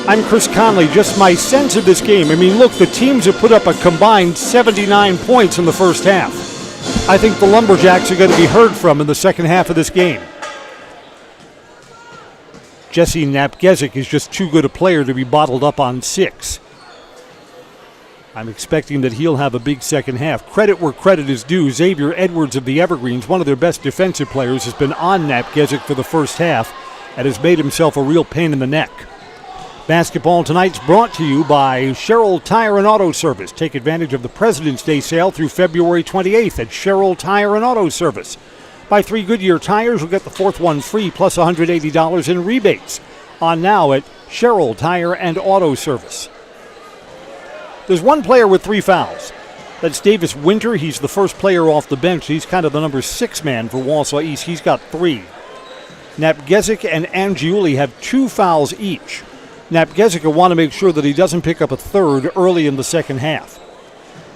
I'm Chris Conley. Just my sense of this game. I mean, look, the teams have put up a combined 79 points in the first half. I think the Lumberjacks are going to be heard from in the second half of this game. Jesse Napgezik is just too good a player to be bottled up on 6. I'm expecting that he'll have a big second half. Credit where credit is due. Xavier Edwards of the Evergreens, one of their best defensive players, has been on Napgezik for the first half and has made himself a real pain in the neck. Basketball tonight's brought to you by Sherrill Tire and Auto Service. Take advantage of the President's Day sale through February 28th at Sherrill Tire and Auto Service. Buy 3 Goodyear tires, you'll get the 4th one free plus $180 in rebates. On now at Sherrill Tire and Auto Service. There's one player with 3 fouls. That's Davis Winter. He's the first player off the bench. He's kind of the number 6 man for Wausau East. He's got 3. Napgezik and Angiuli have 2 fouls each. Napgezik will want to make sure that he doesn't pick up a third early in the second half.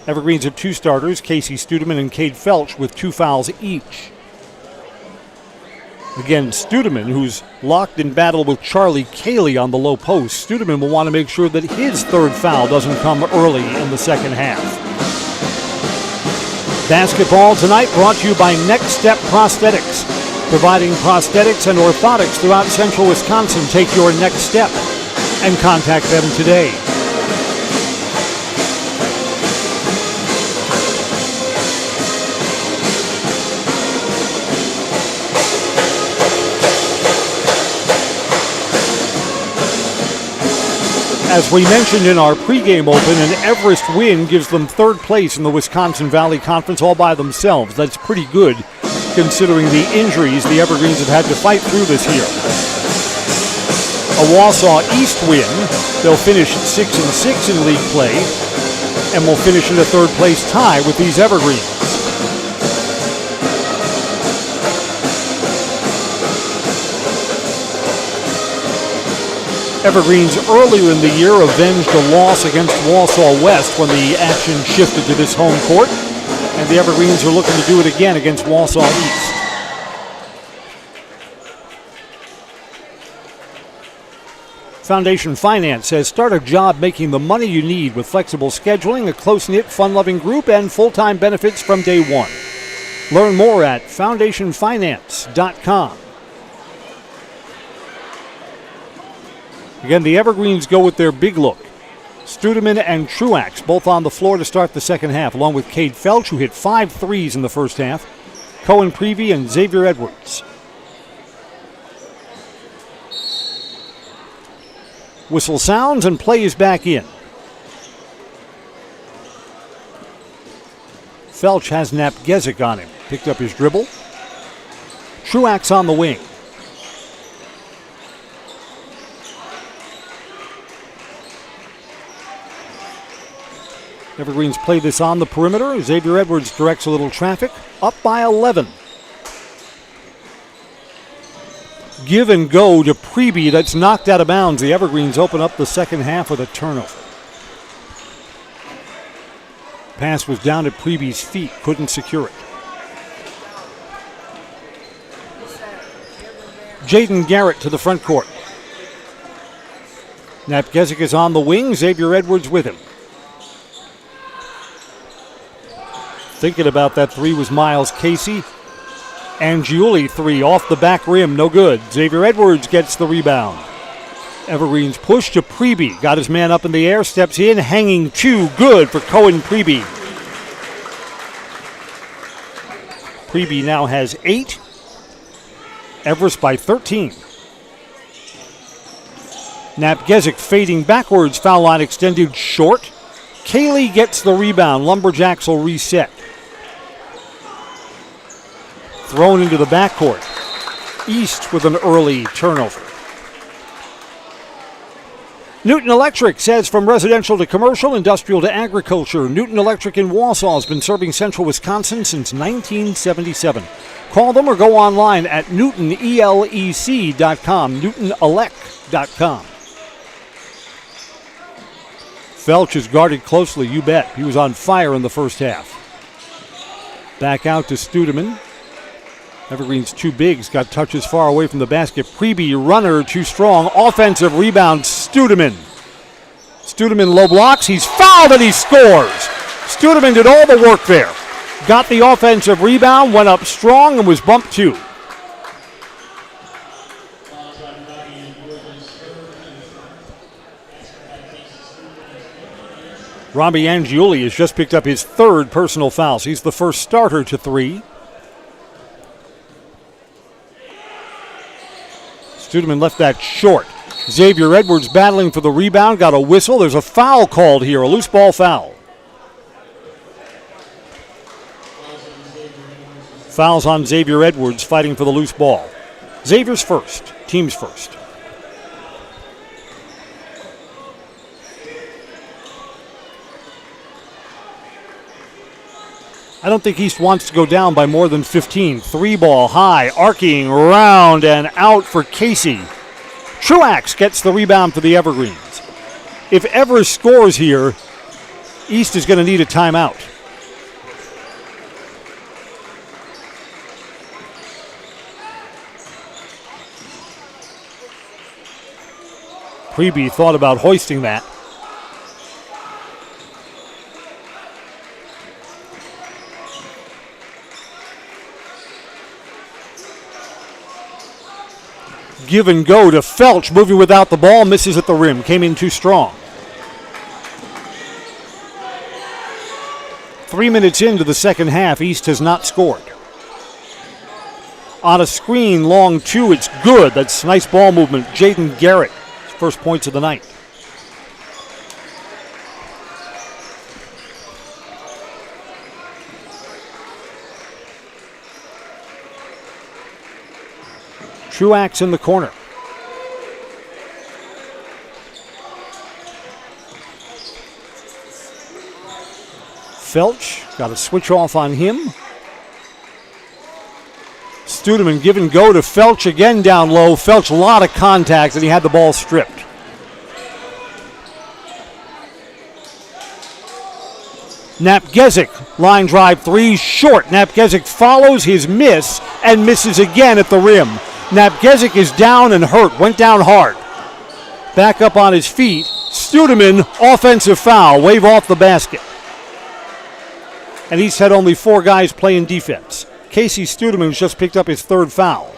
Evergreens have 2 starters, Casey Studeman and Cade Felch, with 2 fouls each. Again, Studeman, who's locked in battle with Charlie Cayley on the low post. Studeman will want to make sure that his third foul doesn't come early in the second half. Basketball tonight brought to you by Next Step Prosthetics. Providing prosthetics and orthotics throughout central Wisconsin. Take your next step and contact them today. As we mentioned in our pregame open, an Everest win gives them 3rd place in the Wisconsin Valley Conference all by themselves. That's pretty good considering the injuries the Evergreens have had to fight through this year. A Wausau East win, they'll finish 6-6 in league play and will finish in a 3rd place tie with these Evergreens. Evergreens earlier in the year avenged a loss against Wausau West when the action shifted to this home court, and the Evergreens are looking to do it again against Wausau East. Foundation Finance says start a job making the money you need with flexible scheduling, a close-knit, fun-loving group, and full-time benefits from day one. Learn more at foundationfinance.com. Again, the Evergreens go with their big look. Studeman and Truax both on the floor to start the second half, along with Cade Felch, who hit 5 threes in the first half, Cohen Prevey, and Xavier Edwards. Whistle sounds and play is back in. Felch has Napgezik on him. Picked up his dribble. Truax on the wing. Evergreens play this on the perimeter. Xavier Edwards directs a little traffic. Up by 11. Give and go to Preby. That's knocked out of bounds. The Evergreens open up the second half with a turnover. Pass was down at Preby's feet. Couldn't secure it. Jaden Garrett to the front court. Napgezik is on the wing. Xavier Edwards with him. Thinking about that 3 was Miles Casey. Angiuli 3 off the back rim, no good. Xavier Edwards gets the rebound. Evergreens push to Preby. Got his man up in the air, steps in, hanging 2, good for Cohen Preby. Preby now has 8. Everest by 13. Napgezik fading backwards, foul line extended short. Cayley gets the rebound. Lumberjacks will reset. thrown into the backcourt. East with an early turnover. Newton Electric says from residential to commercial, industrial to agriculture, Newton Electric in Wausau has been serving central Wisconsin since 1977. Call them or go online at newtonelec.com, newtonelec.com. Felch is guarded closely, you bet. He was on fire in the first half. Back out to Studeman. Evergreen's two bigs got touches far away from the basket. Pregame runner too strong. Offensive rebound, Studeman. Studeman low blocks. He's fouled and he scores. Studeman did all the work there. Got the offensive rebound, went up strong and was bumped too. Robbie Angiuli has just picked up his third personal foul. He's the first starter to 3. Studeman left that short. Xavier Edwards battling for the rebound, got a whistle. There's a foul called here, a loose ball foul. Fouls on Xavier Edwards fighting for the loose ball. Xavier's first, team's first. I don't think East wants to go down by more than 15. 3-ball high, arcing, round, and out for Casey. Truax gets the rebound for the Evergreens. If Everest scores here, East is going to need a timeout. Pregame thought about hoisting that. Give and go to Felch, moving without the ball, misses at the rim, came in too strong. 3 minutes into the second half, East has not scored. On a screen, long 2, it's good. That's nice ball movement. Jaden Garrett, first points of the night. Truax in the corner. Felch got a switch off on him. Studeman give and go to Felch again down low. Felch a lot of contact and he had the ball stripped. Napgezik, line drive 3, short. Napgezik follows his miss and misses again at the rim. Napgezik is down and hurt, went down hard. Back up on his feet. Studeman, offensive foul, wave off the basket. And he's had only 4 guys playing defense. Casey Studeman's just picked up his third foul.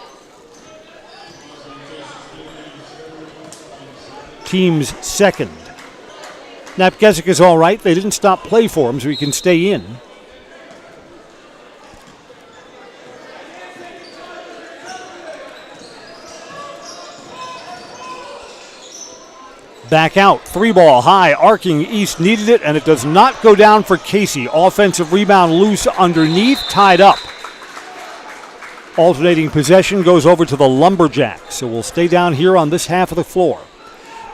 Team's second. Napgezik is all right. They didn't stop play for him, so he can stay in. Back out, 3-ball high, arcing East needed it, and it does not go down for Casey. Offensive rebound loose underneath, tied up. Alternating possession goes over to the Lumberjacks, so we'll stay down here on this half of the floor.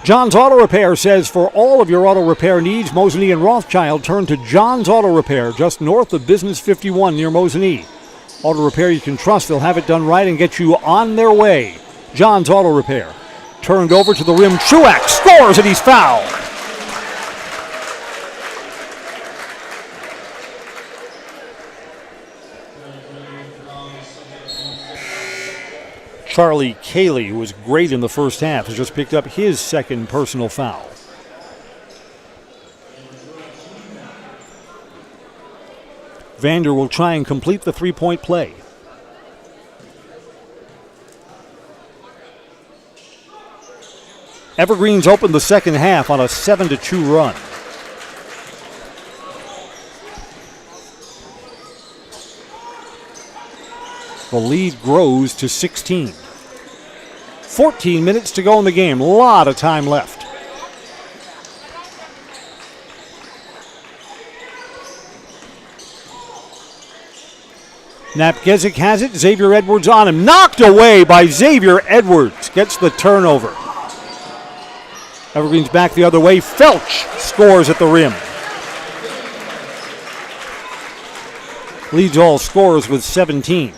John's Auto Repair says for all of your auto repair needs, Mosinee and Rothschild turn to John's Auto Repair just north of Business 51 near Mosinee. Auto repair you can trust, they'll have it done right and get you on their way. John's Auto Repair. Turned over to the rim. Truax scores and he's fouled. Charlie Cayley, who was great in the first half, has just picked up his second personal foul. Vander will try and complete the 3-point play. Evergreens opened the second half on a 7-2 run. The lead grows to 16. 14 minutes to go in the game. A lot of time left. Napgezik has it. Xavier Edwards on him. Knocked away by Xavier Edwards. Gets the turnover. Evergreen's back the other way. Felch scores at the rim. Leads all scorers with 17.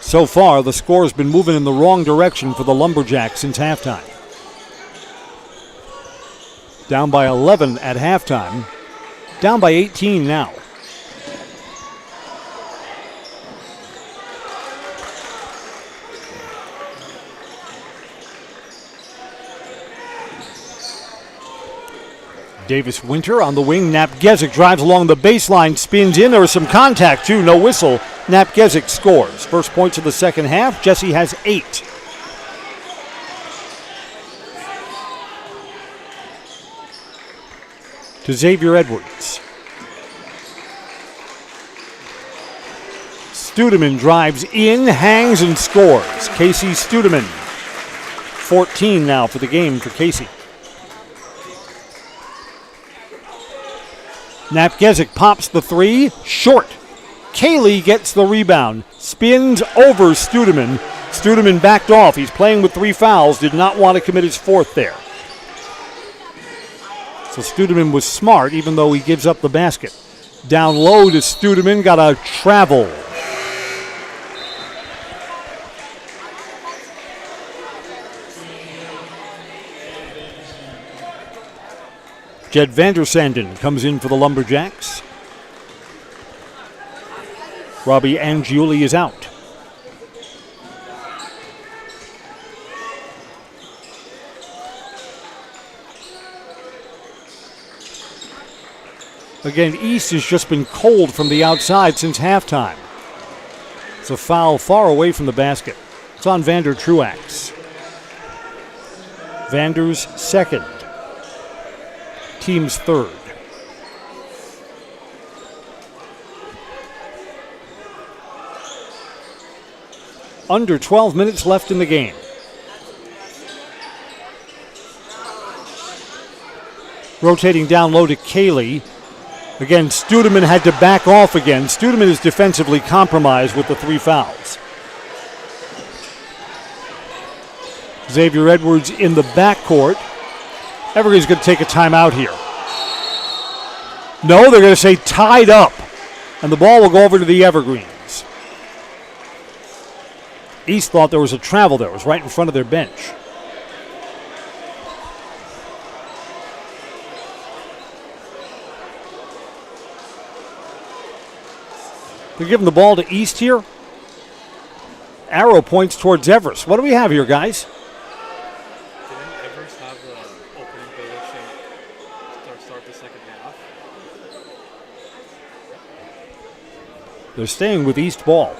So far, the score's been moving in the wrong direction for the Lumberjacks since halftime. Down by 11 at halftime. Down by 18 now. Davis Winter on the wing. Napgezik drives along the baseline, spins in. There was some contact too, no whistle. Napgezik scores. First points of the second half. Jesse has 8. To Xavier Edwards. Studeman drives in, hangs, and scores. Casey Studeman. 14 now for the game for Casey. Napgezik pops the three, short. Kaylee gets the rebound, spins over Studeman. Studeman backed off. He's playing with 3 fouls, did not want to commit his 4th there. So Studeman was smart, even though he gives up the basket. Down low to Studeman, got a travel. Jed Vandersanden comes in for the Lumberjacks. Robbie Angiuli is out. Again, East has just been cold from the outside since halftime. It's a foul far away from the basket. It's on Vander Truax. Vander's second. Team's third. Under 12 minutes left in the game. Rotating down low to Kaylee. Again, Studeman had to back off again. Studeman is defensively compromised with the 3 fouls. Xavier Edwards in the backcourt. Evergreen's going to take a timeout here. No, they're going to say tied up. And the ball will go over to the Evergreens. East thought there was a travel there. It was right in front of their bench. They're giving the ball to East here. Arrow points towards Everest. What do we have here, guys? Didn't Everest have the opening possession to start the second half? They're staying with East ball.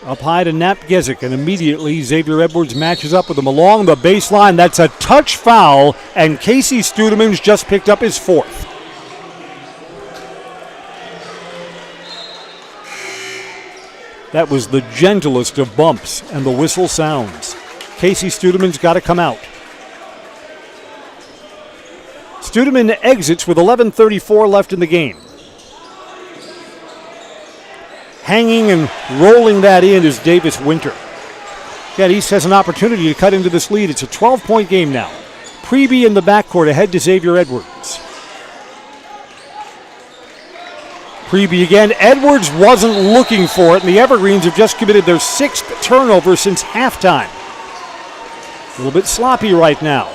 Up high to Napgezik, and immediately Xavier Edwards matches up with him along the baseline. That's a touch foul, and Casey Studeman's just picked up his 4th. That was the gentlest of bumps, and the whistle sounds. Casey Studeman's got to come out. Studeman exits with 11:34 left in the game. Hanging and rolling that in is Davis Winter. Yet East has an opportunity to cut into this lead. It's a 12-point game now. Pregame in the backcourt ahead to Xavier Edwards. Pregame again. Edwards wasn't looking for it, and the Evergreens have just committed their 6th turnover since halftime. A little bit sloppy right now.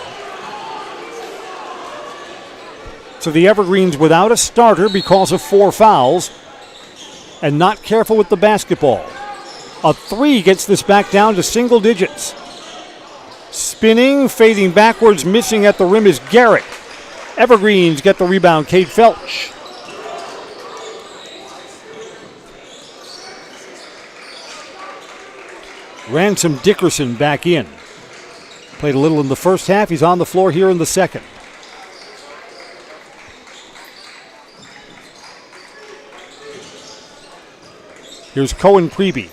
So the Evergreens without a starter because of 4 fouls. And not careful with the basketball. A 3 gets this back down to single digits. Spinning, fading backwards, missing at the rim is Garrett. Evergreens get the rebound, Cade Felch. Ransom Dickerson back in. Played a little in the first half. He's on the floor here in the second. Here's Cohen Pregame.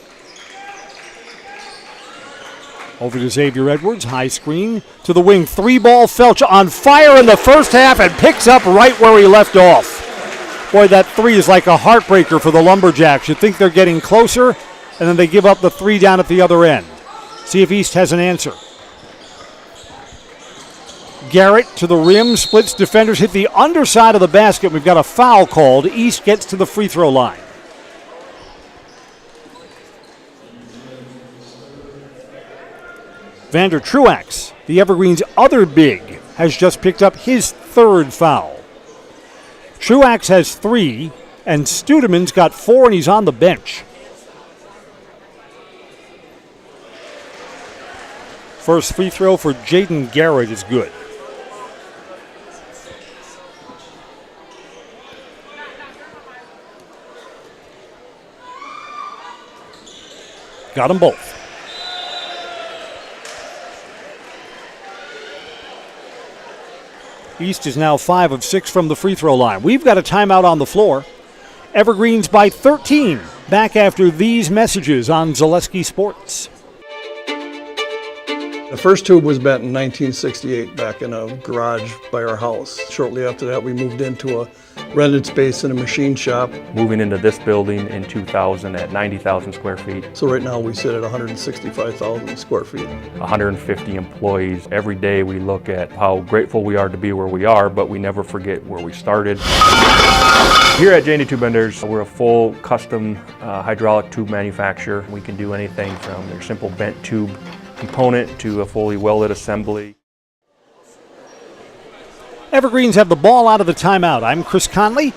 Over to Xavier Edwards, high screen to the wing. 3-ball, Felch on fire in the first half and picks up right where he left off. Boy, that 3 is like a heartbreaker for the Lumberjacks. You think they're getting closer, and then they give up the 3 down at the other end. See if East has an answer. Garrett to the rim, splits defenders, hit the underside of the basket. We've got a foul called. East gets to the free throw line. Vander Truax, the Evergreens' other big, has just picked up his 3rd foul. Truax has 3, and Studeman's got 4, and he's on the bench. First free throw for Jaden Garrett is good. Got them both. East is now 5 of 6 from the free throw line. We've got a timeout on the floor. Evergreens by 13. Back after these messages on Zaleski Sports. The first tube was bent in 1968 back in a garage by our house. Shortly after that, we moved into a rented space in a machine shop. Moving into this building in 2000 at 90,000 square feet. So right now we sit at 165,000 square feet. 150 employees. Every day we look at how grateful we are to be where we are, but we never forget where we started. Here at J&D Tube Benders, we're a full custom hydraulic tube manufacturer. We can do anything from their simple bent tube component to a fully welded assembly. Evergreens have the ball out of the timeout. I'm Chris Conley.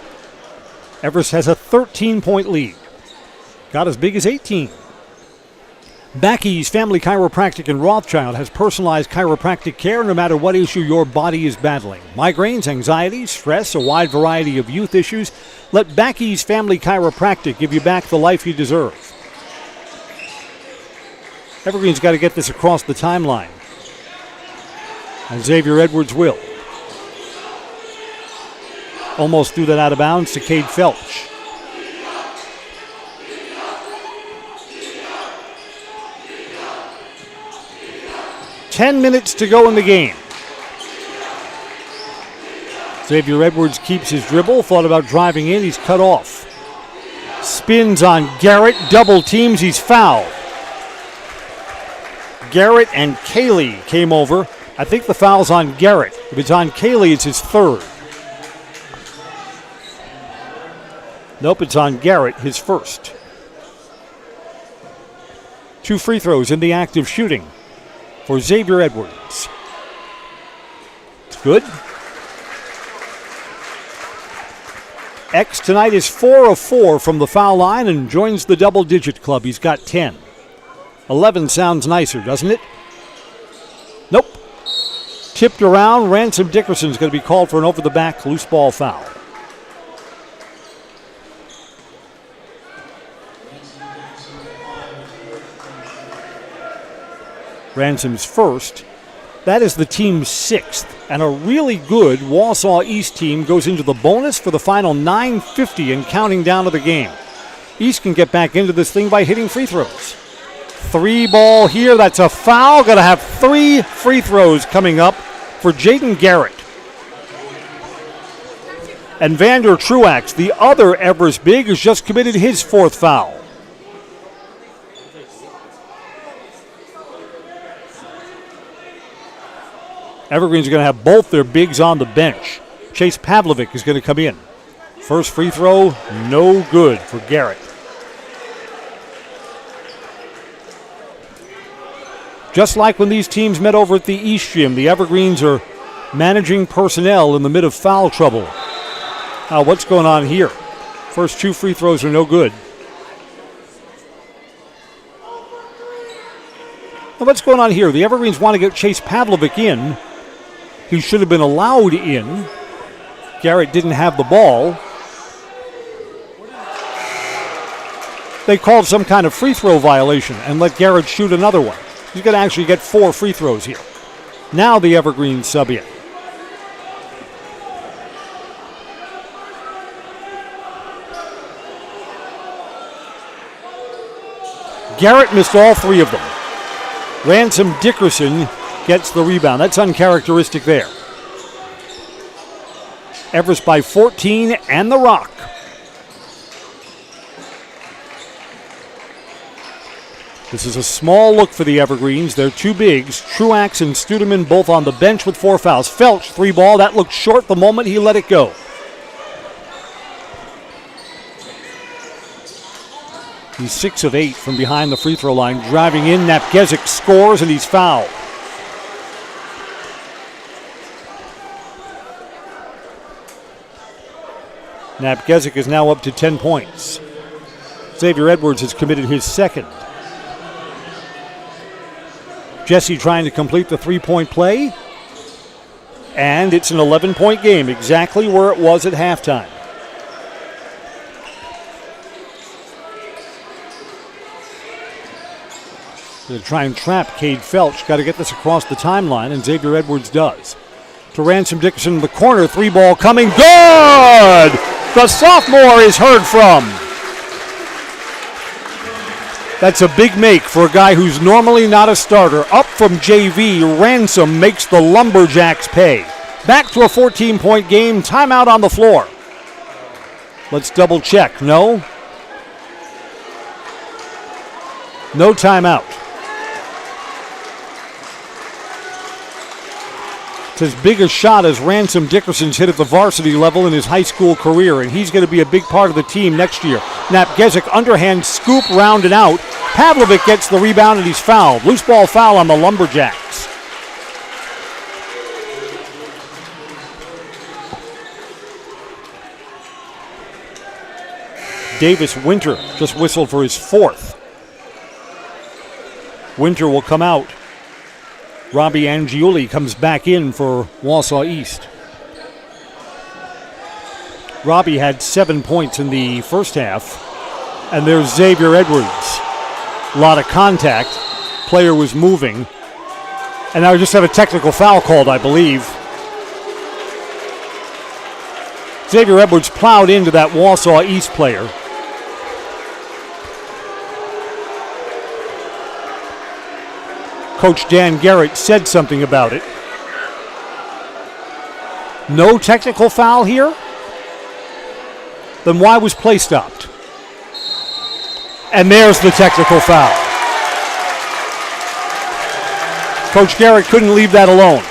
Everest has a 13-point lead. Got as big as 18. Backey's Family Chiropractic in Rothschild has personalized chiropractic care no matter what issue your body is battling. Migraines, anxiety, stress, a wide variety of youth issues. Let Backey's Family Chiropractic give you back the life you deserve. Evergreen's got to get this across the timeline. And Xavier Edwards will. Almost threw that out of bounds to Cade Felch. Ten minutes to go in the game. Xavier Edwards keeps his dribble, thought about driving in, he's cut off. Spins on Garrett, double teams, he's fouled. Garrett and Cayley came over. I think the foul's on Garrett. If it's on Cayley, it's his 3rd. Nope, it's on Garrett, his 1st. 2 free throws in the act of shooting for Xavier Edwards. It's good. X tonight is 4 of 4 from the foul line and joins the double-digit club. He's got 10. 11 sounds nicer, doesn't it? Nope. Tipped around. Ransom Dickerson's going to be called for an over-the-back loose ball foul. Ransom's 1st. That is the team's 6th. And a really good Wausau East team goes into the bonus for the final 9:50 and counting down to the game. East can get back into this thing by hitting free throws. 3-ball here. That's a foul. Going to have 3 free throws coming up for Jaden Garrett. And Vander Truax, the other Everest big, has just committed his 4th foul. Evergreen's going to have both their bigs on the bench. Chase Pavlovic is going to come in. First free throw, no good for Garrett. Just like when these teams met over at the East Gym, the Evergreens are managing personnel in the mid of foul trouble. Now, what's going on here? First 2 free throws are no good. Now, what's going on here? The Evergreens want to get Chase Pavlovic in. He should have been allowed in. Garrett didn't have the ball. They called some kind of free throw violation and let Garrett shoot another one. He's going to actually get 4 free throws here. Now the Evergreens sub in. Garrett missed all 3 of them. Ransom Dickerson gets the rebound. That's uncharacteristic there. Everest by 14 and the rock. This is a small look for the Evergreens. They're two bigs. Truax and Studeman both on the bench with 4 fouls. Felch, 3 ball. That looked short the moment he let it go. He's 6 of 8 from behind the free throw line. Driving in, Napgezik scores, and he's fouled. Napgezik is now up to 10 points. Xavier Edwards has committed his second. Jesse trying to complete the 3-point play. And it's an 11-point game, exactly where it was at halftime. They're trying to trap Cade Felch. Got to get this across the timeline, and Xavier Edwards does. To Ransom Dickerson in the corner, 3 ball coming. Good! The sophomore is heard from. That's a big make for a guy who's normally not a starter. Up from JV, Ransom makes the Lumberjacks pay. Back to a 14-point game. Timeout on the floor. Let's double check. No? No timeout. It's as big a shot as Ransom Dickerson's hit at the varsity level in his high school career, and he's going to be a big part of the team next year. Napgezik underhand scoop, rounded out. Pavlovic gets the rebound, and he's fouled. Loose ball foul on the Lumberjacks. Davis Winter just whistled for his 4th. Winter will come out. Robbie Angioli comes back in for Wausau East. Robbie had 7 points in the first half. And there's Xavier Edwards. A lot of contact. Player was moving. And now we just have a technical foul called, I believe. Xavier Edwards plowed into that Wausau East player. Coach Dan Garrett said something about it. No technical foul here? Then why was play stopped? And there's the technical foul. Coach Garrett couldn't leave that alone.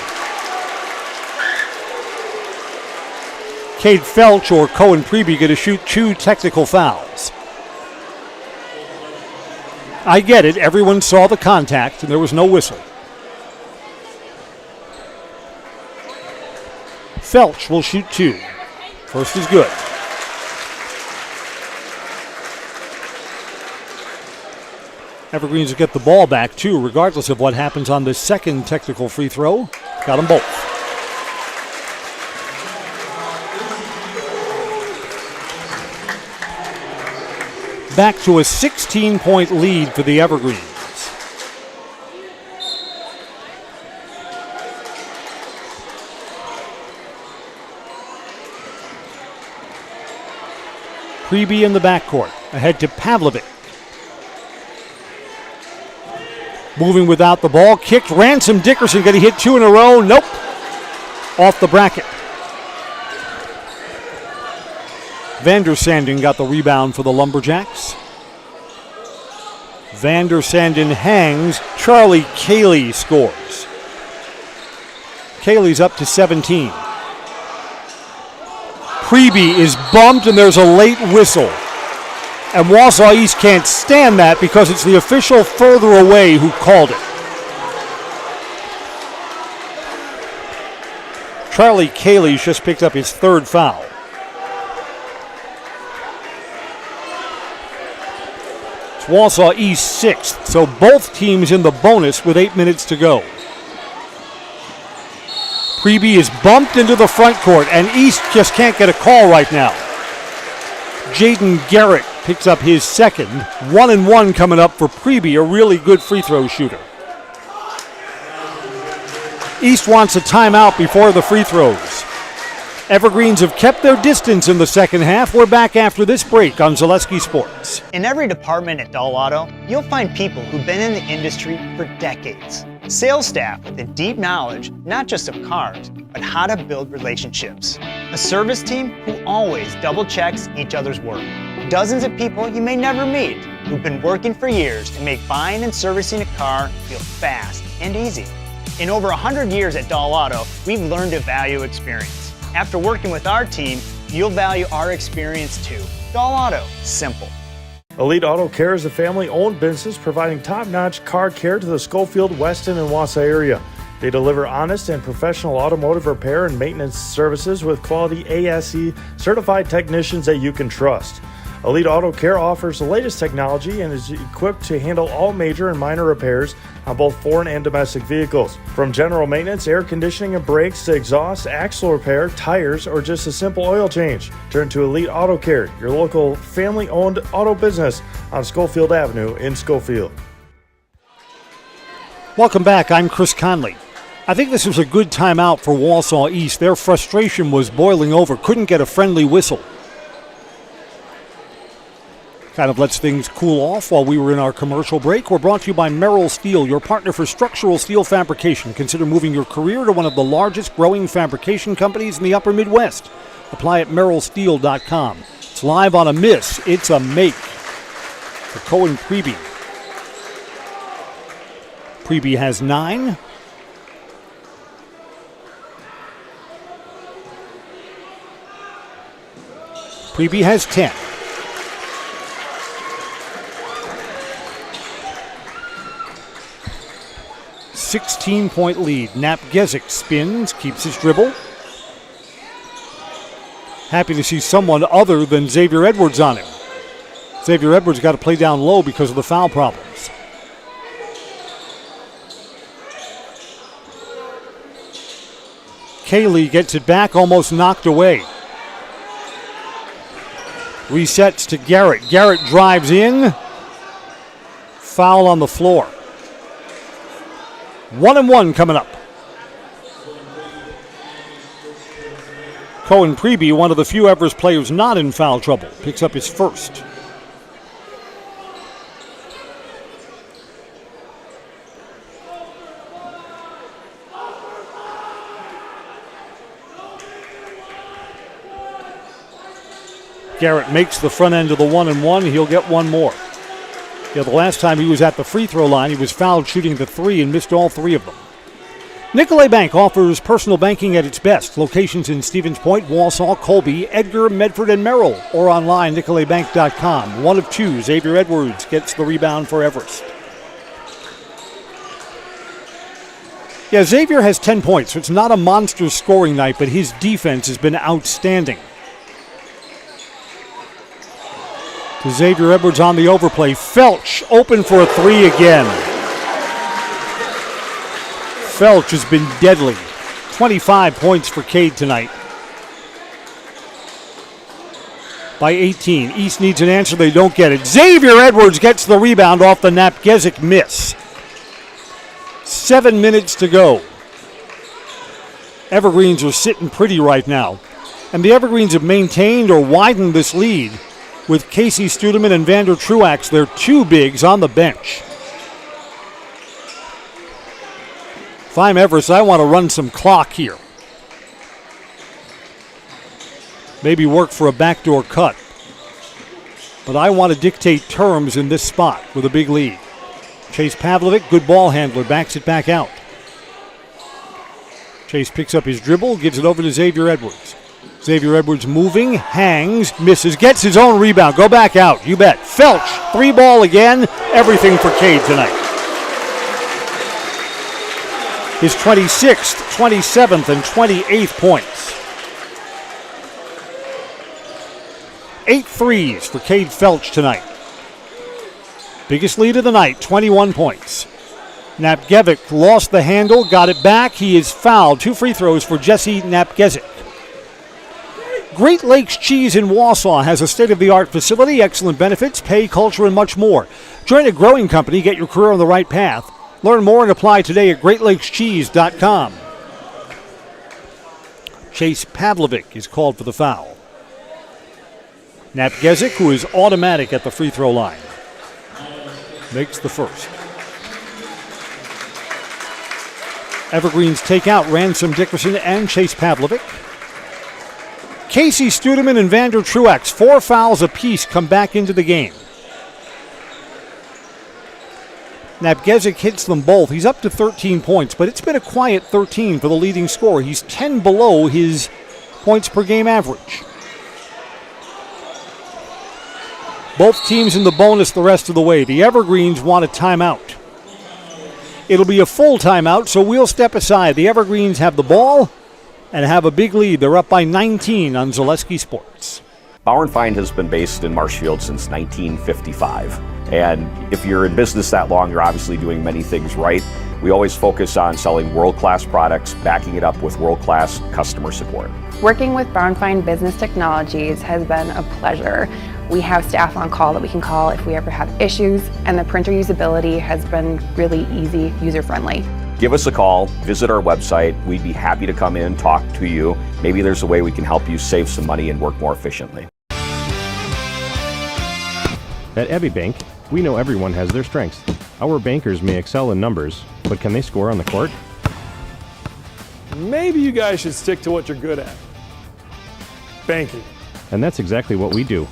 Cade Felch or Cohen Preby going to shoot 2 technical fouls. I get it. Everyone saw the contact, and there was no whistle. Felch will shoot 2. First is good. Evergreens will get the ball back, too, regardless of what happens on the second technical free throw. Got them both. Back to a 16-point lead for the Evergreens. Preby in the backcourt. Ahead to Pavlovic. Moving without the ball. Kicked. Ransom Dickerson going to hit 2 in a row. Nope. Off the bracket. Vander Sanden got the rebound for the Lumberjacks. Vander Sanden hangs. Charlie Cayley scores. Cayley's up to 17. Preby is bumped, and there's a late whistle. And Wausau East can't stand that because it's the official further away who called it. Charlie Cayley's just picked up his 3rd foul. It's Wausau East 6th, so both teams in the bonus with 8 minutes to go. Preby is bumped into the front court, and East just can't get a call right now. Jaden Garrett picks up his 2nd. 1-1 coming up for Preby, a really good free throw shooter. East wants a timeout before the free throws. Evergreens have kept their distance in the second half. We're back after this break on Zaleski Sports. In every department at Dull Auto, you'll find people who've been in the industry for decades. Sales staff with a deep knowledge, not just of cars, but how to build relationships. A service team who always double checks each other's work. Dozens of people you may never meet who've been working for years to make buying and servicing a car feel fast and easy. In over 100 years at Dull Auto, we've learned to value experience. After working with our team, you'll value our experience too. Dull Auto, simple. Elite Auto Care is a family-owned business providing top-notch car care to the Schofield, Weston, and Wausau area. They deliver honest and professional automotive repair and maintenance services with quality ASE certified technicians that you can trust. Elite Auto Care offers the latest technology and is equipped to handle all major and minor repairs on both foreign and domestic vehicles. From general maintenance, air conditioning and brakes to exhaust, axle repair, tires, or just a simple oil change. Turn to Elite Auto Care, your local family-owned auto business on Schofield Avenue in Schofield. Welcome back. I'm Chris Conley. I think this was a good timeout for Wausau East. Their frustration was boiling over. Couldn't get a friendly whistle. Kind of lets things cool off while we were in our commercial break. We're brought to you by Merrill Steel, your partner for structural steel fabrication. Consider moving your career to one of the largest growing fabrication companies in the upper Midwest. Apply at merrillsteel.com. It's live on a miss. It's a make for Cohen Pregame. Pregame has 9. Pregame has 10. 16-point lead. Napgezik spins, keeps his dribble. Happy to see someone other than Xavier Edwards on him. Xavier Edwards got to play down low because of the foul problems. Kaylee gets it back, almost knocked away. Resets to Garrett. Garrett drives in. Foul on the floor. 1-1 coming up. Cohen Pregame, one of the few Everest players not in foul trouble, picks up his first. Garrett makes the front end of the 1-1. He'll get one more. Yeah, the last time he was at the free throw line, he was fouled shooting the 3 and missed all 3 of them. Nicolay Bank offers personal banking at its best. Locations in Stevens Point, Wausau, Colby, Edgar, Medford, and Merrill. Or online, nicolaybank.com. 1 of 2, Xavier Edwards gets the rebound for Everest. Yeah, Xavier has 10 points, so it's not a monster scoring night, but his defense has been outstanding. To Xavier Edwards on the overplay. Felch open for a 3 again. Felch has been deadly. 25 points for Cade tonight. By 18. East needs an answer. They don't get it. Xavier Edwards gets the rebound off the Napgezik miss. 7 minutes to go. Evergreens are sitting pretty right now. And the Evergreens have maintained or widened this lead with Casey Studeman and Vander Truax, their 2 bigs on the bench. If I'm Everest, I want to run some clock here. Maybe work for a backdoor cut. But I want to dictate terms in this spot with a big lead. Chase Pavlovic, good ball handler, backs it back out. Chase picks up his dribble, gives it over to Xavier Edwards. Xavier Edwards moving, hangs, misses, gets his own rebound. Go back out, you bet. Felch, 3 ball again. Everything for Cade tonight. His 26th, 27th, and 28th points. 8 threes for Cade Felch tonight. Biggest lead of the night, 21 points. Napgezik lost the handle, got it back. He is fouled. 2 free throws for Jesse Napgezik. Great Lakes Cheese in Wausau has a state-of-the-art facility, excellent benefits, pay, culture, and much more. Join a growing company, get your career on the right path. Learn more and apply today at GreatLakesCheese.com. Chase Pavlovic is called for the foul. Napgezik, who is automatic at the free throw line, makes the first. Evergreens take out Ransom Dickerson and Chase Pavlovic. Casey Studeman and Vander Truex, 4 fouls apiece, come back into the game. Napgezik hits them both. He's up to 13 points, but it's been a quiet 13 for the leading scorer. He's 10 below his points per game average. Both teams in the bonus the rest of the way. The Evergreens want a timeout. It'll be a full timeout, so we'll step aside. The Evergreens have the ball and have a big lead. They're up by 19 on Zaleski Sports. Bauer & Feind has been based in Marshfield since 1955. And if you're in business that long, you're obviously doing many things right. We always focus on selling world-class products, backing it up with world-class customer support. Working with Bauer & Feind Business Technologies has been a pleasure. We have staff on call that we can call if we ever have issues, and the printer usability has been really easy, user-friendly. Give us a call, visit our website. We'd be happy to come in, talk to you. Maybe there's a way we can help you save some money and work more efficiently. At Abbey Bank, we know everyone has their strengths. Our bankers may excel in numbers, but can they score on the court? Maybe you guys should stick to what you're good at. Banking. And that's exactly what we do.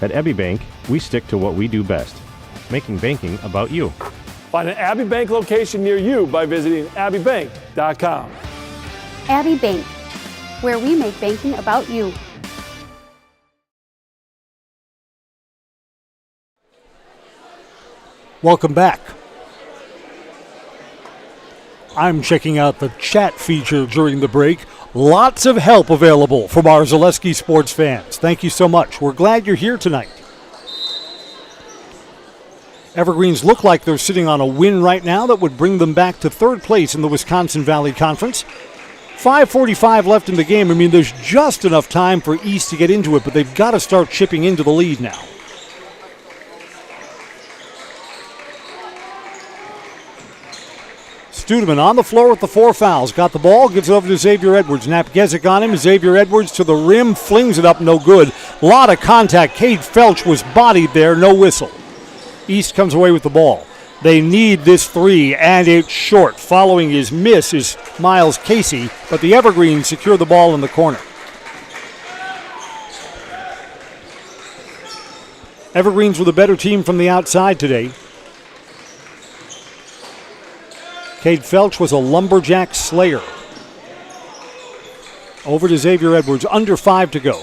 At Abbey Bank, we stick to what we do best, making banking about you. Find an Abbey Bank location near you by visiting abbeybank.com. Abbey Bank, where we make banking about you. Welcome back. I'm checking out the chat feature during the break. Lots of help available from our Zaleski Sports fans. Thank you so much. We're glad you're here tonight. Evergreens look like they're sitting on a win right now that would bring them back to third place in the Wisconsin Valley Conference. 5:45 left in the game. I mean, there's just enough time for East to get into it, but they've got to start chipping into the lead now. Studeman on the floor with the 4 fouls. Got the ball, gives it over to Xavier Edwards. Napgezik on him. Xavier Edwards to the rim, flings it up, no good. A lot of contact. Cade Felch was bodied there, no whistle. East comes away with the ball. They need this 3, and it's short. Following his miss is Miles Casey, but the Evergreens secure the ball in the corner. Evergreens were the better team from the outside today. Cade Felch was a lumberjack slayer. Over to Xavier Edwards, under 5 to go.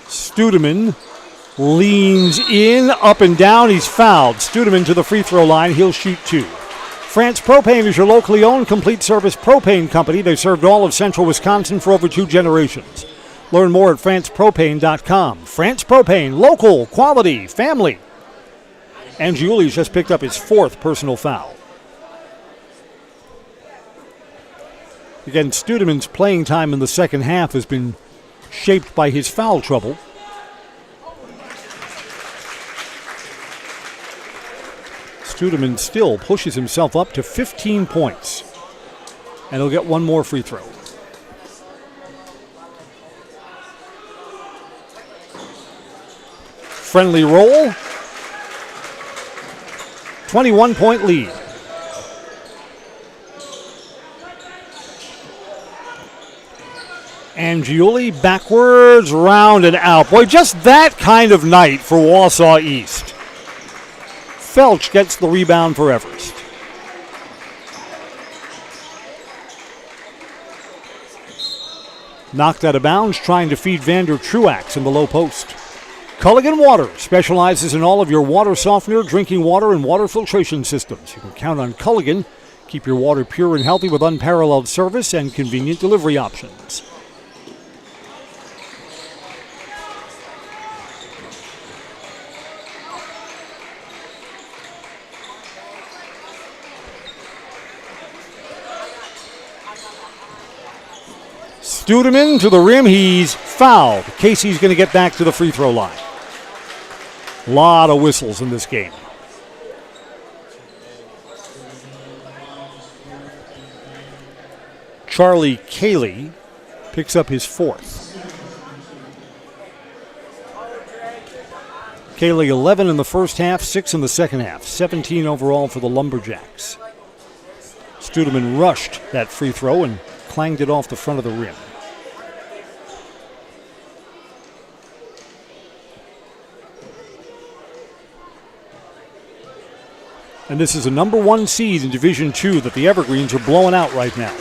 Studeman leans in, up and down. He's fouled. Studeman to the free throw line. He'll shoot 2. France Propane is your locally owned complete service propane company. They've served all of central Wisconsin for over 2 generations. Learn more at francepropane.com. France Propane, local, quality, family. And Giuli's just picked up his 4th personal foul. Again, Studeman's playing time in the second half has been shaped by his foul trouble. Studeman still pushes himself up to 15 points. And he'll get 1 more free throw. Friendly roll. 21-point lead. And Giuli backwards, round and out. Boy, just that kind of night for Wausau East. Felch gets the rebound for Everest. Knocked out of bounds, trying to feed Vander Truax in the low post. Culligan Water specializes in all of your water softener, drinking water, and water filtration systems. You can count on Culligan. Keep your water pure and healthy with unparalleled service and convenient delivery options. Studeman to the rim. He's fouled. Casey's going to get back to the free throw line. A lot of whistles in this game. Charlie Cayley picks up his 4th. Cayley 11 in the first half, 6 in the second half, 17 overall for the Lumberjacks. Studeman rushed that free throw and clanged it off the front of the rim. And this is a number 1 seed in Division II that the Evergreens are blowing out right now.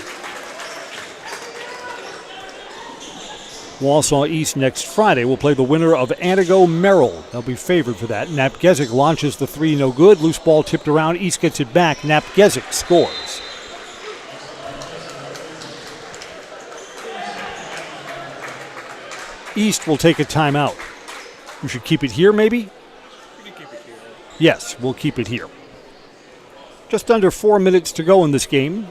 Wausau East next Friday will play the winner of Antigo-Merrill. They'll be favored for that. Napgezik launches the 3, no good. Loose ball tipped around. East gets it back. Napgezik scores. East will take a timeout. We should keep it here, maybe? We can keep it here. Yes, we'll keep it here. Just under 4 minutes to go in this game.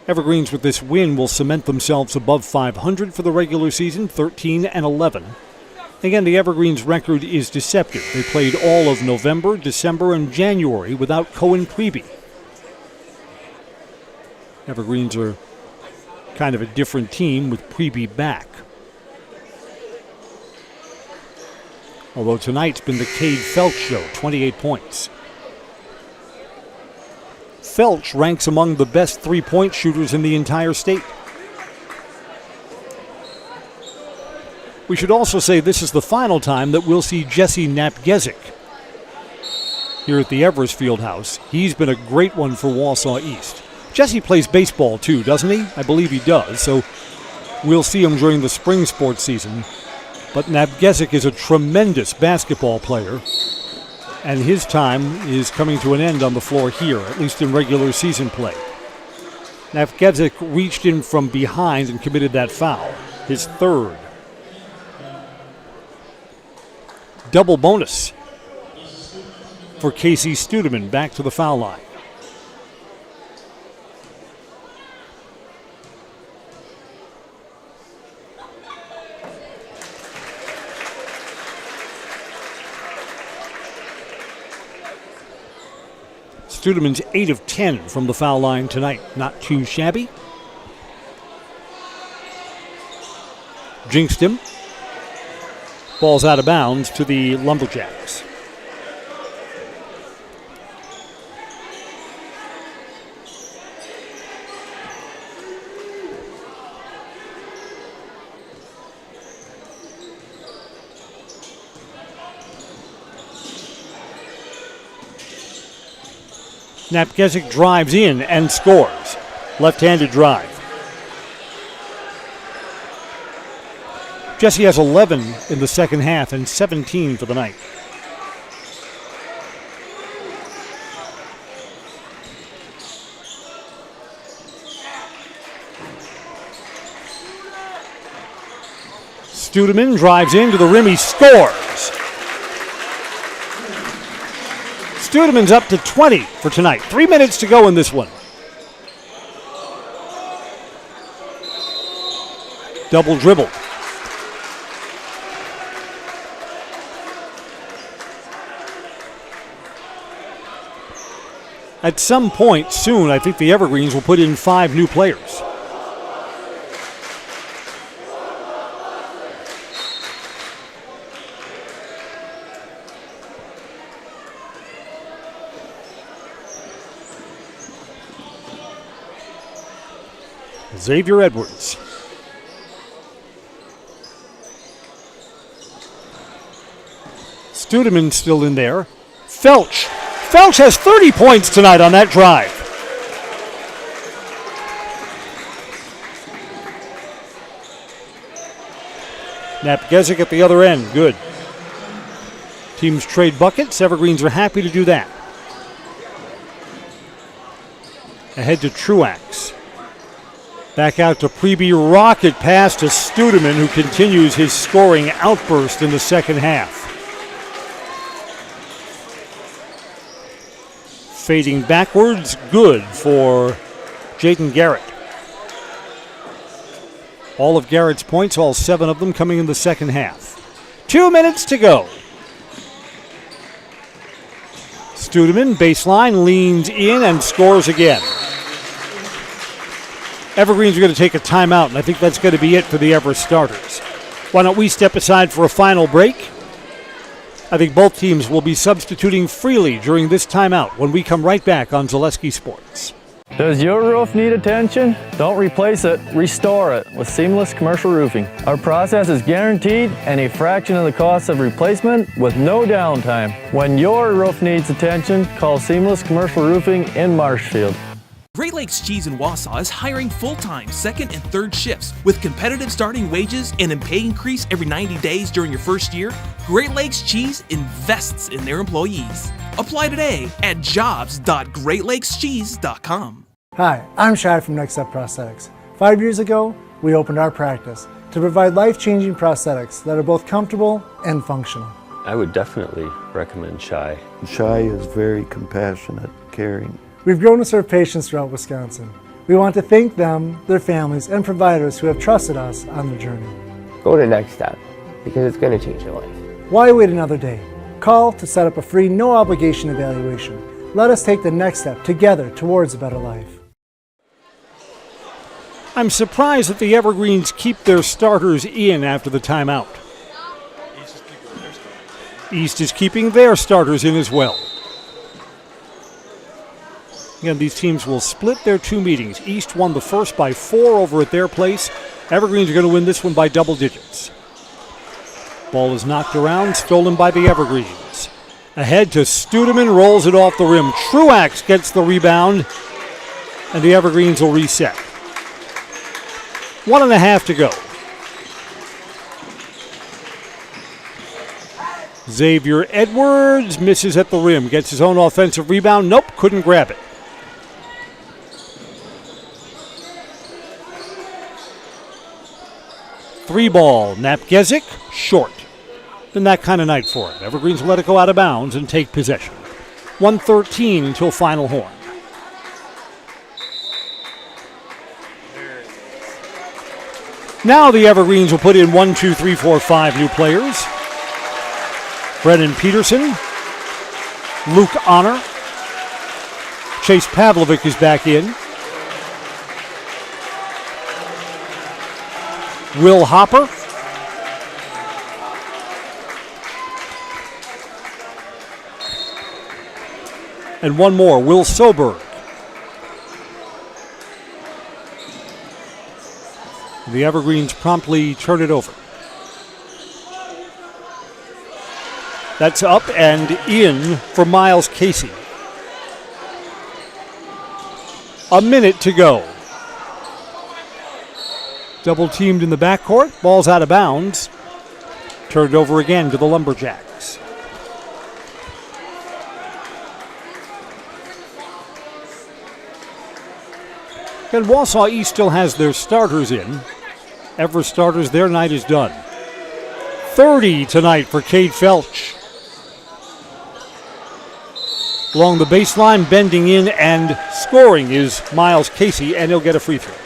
Evergreens with this win will cement themselves above 500 for the regular season, 13-11. Again, the Evergreens record is deceptive. They played all of November, December, and January without Cohen Priebe. Evergreens are kind of a different team with Priebe back. Although tonight's been the Cade Felch show, 28 points. Felch ranks among the best 3-point shooters in the entire state. We should also say this is the final time that we'll see Jesse Napgezik here at the Everest Fieldhouse. He's been a great one for Wausau East. Jesse plays baseball too, doesn't he? I believe he does, so we'll see him during the spring sports season. But Napgezik is a tremendous basketball player, and his time is coming to an end on the floor here, at least in regular season play. Napgezik reached in from behind and committed that foul, his 3rd. Double bonus for Casey Studeman back to the foul line. Studeman's 8 of 10 from the foul line tonight. Not too shabby. Jinxed him. Ball's out of bounds to the Lumberjacks. Napgezik drives in and scores. Left-handed drive. Jesse has 11 in the second half and 17 for the night. Studeman drives into the rim. He scores. Studeman's up to 20 for tonight. 3 minutes to go in this one. Double dribble. At some point soon, I think the Evergreens will put in 5 new players. Xavier Edwards. Studeman still in there. Felch. Felch has 30 points tonight on that drive. Napgezik at the other end. Good. Teams trade buckets. Evergreens are happy to do that. Ahead to Truax. Back out to Priebe. Rocket pass to Studeman, who continues his scoring outburst in the second half. Fading backwards, good for Jaden Garrett. All of Garrett's points, all 7 of them coming in the second half. 2 minutes to go. Studeman, baseline, leans in and scores again. Evergreen's are going to take a timeout, and I think that's going to be it for the Everest starters. Why don't we step aside for a final break? I think both teams will be substituting freely during this timeout when we come right back on Zaleski Sports. Does your roof need attention? Don't replace it, restore it with Seamless Commercial Roofing. Our process is guaranteed and a fraction of the cost of replacement with no downtime. When your roof needs attention, call Seamless Commercial Roofing in Marshfield. Great Lakes Cheese in Wausau is hiring full-time second and third shifts with competitive starting wages and a pay increase every 90 days during your first year. Great Lakes Cheese invests in their employees. Apply today at jobs.greatlakescheese.com. Hi, I'm Shai from Next Step Prosthetics. 5 years ago, we opened our practice to provide life-changing prosthetics that are both comfortable and functional. I would definitely recommend Shai. Shai is very compassionate, caring. We've grown to serve patients throughout Wisconsin. We want to thank them, their families, and providers who have trusted us on their journey. Go to Next Step because it's going to change your life. Why wait another day? Call to set up a free, no-obligation evaluation. Let us take the next step together towards a better life. I'm surprised that the Evergreens keep their starters in after the timeout. East is keeping their starters in as well. Again, these teams will split their two meetings. East won the first by 4 over at their place. Evergreens are going to win this one by double digits. Ball is knocked around, stolen by the Evergreens. Ahead to Studeman, rolls it off the rim. Truax gets the rebound, and the Evergreens will reset. 1.5 to go. Xavier Edwards misses at the rim, gets his own offensive rebound. Nope, couldn't grab it. Three ball, Napgezik, short. Been that kind of night for him. Evergreens will let it go out of bounds and take possession. 1:13 until final horn. Now the Evergreens will put in 1, 2, 3, 4, 5 new players. Brennan Peterson, Luke Honor, Chase Pavlovic is back in. Will Hopper. And one more, Will Soberg. The Evergreens promptly turn it over. That's up and in for Miles Casey. A minute to go. Double teamed in the backcourt. Ball's out of bounds. Turned over again to the Lumberjacks. And Wausau East still has their starters in. Everest starters, their night is done. 30 tonight for Cade Felch. Along the baseline, bending in and scoring is Miles Casey, and he'll get a free throw.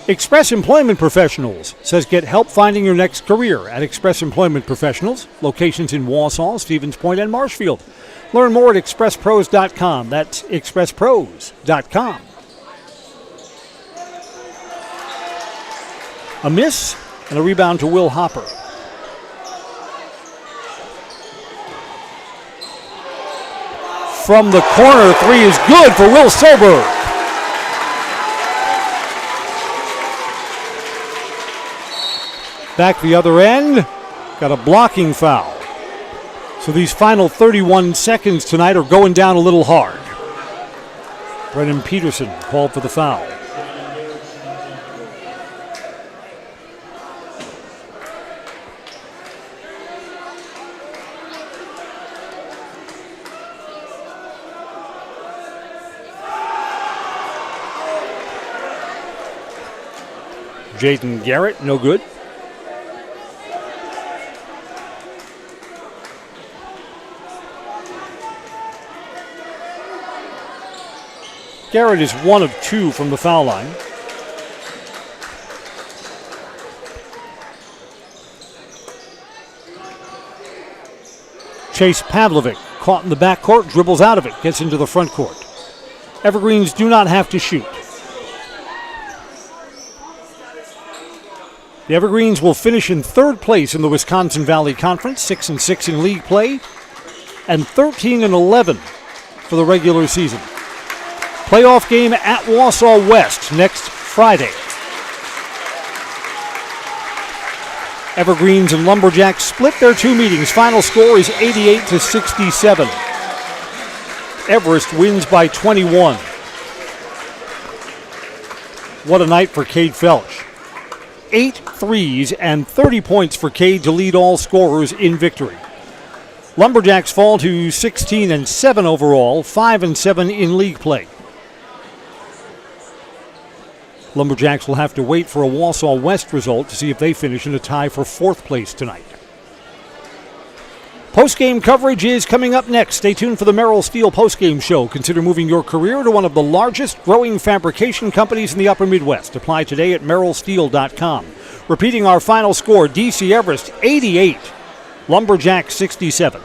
Express Employment Professionals says get help finding your next career at Express Employment Professionals. Locations in Wausau, Stevens Point, and Marshfield. Learn more at expresspros.com. That's expresspros.com. A miss and a rebound to Will Hopper. From the corner, three is good for Will Soberg. Back the other end, got a blocking foul. So these final 31 seconds tonight are going down a little hard. Brennan Peterson called for the foul. Jaden Garrett, no good. Garrett is 1 of 2 from the foul line. Chase Pavlovic caught in the backcourt, dribbles out of it, gets into the front court. Evergreens do not have to shoot. The Evergreens will finish in third place in the Wisconsin Valley Conference, 6-6 in league play, and 13-11 for the regular season. Playoff game at Wausau West next Friday. Evergreens and Lumberjacks split their two meetings. Final score is 88-67. Everest wins by 21. What a night for Cade Felch. 8 threes and 30 points for Cade to lead all scorers in victory. Lumberjacks fall to 16-7 overall, 5-7 in league play. Lumberjacks will have to wait for a Wausau West result to see if they finish in a tie for fourth place tonight. Postgame coverage is coming up next. Stay tuned for the Merrill Steel Postgame Show. Consider moving your career to one of the largest growing fabrication companies in the upper Midwest. Apply today at merrillsteel.com. Repeating our final score, DC Everest 88, Lumberjacks 67.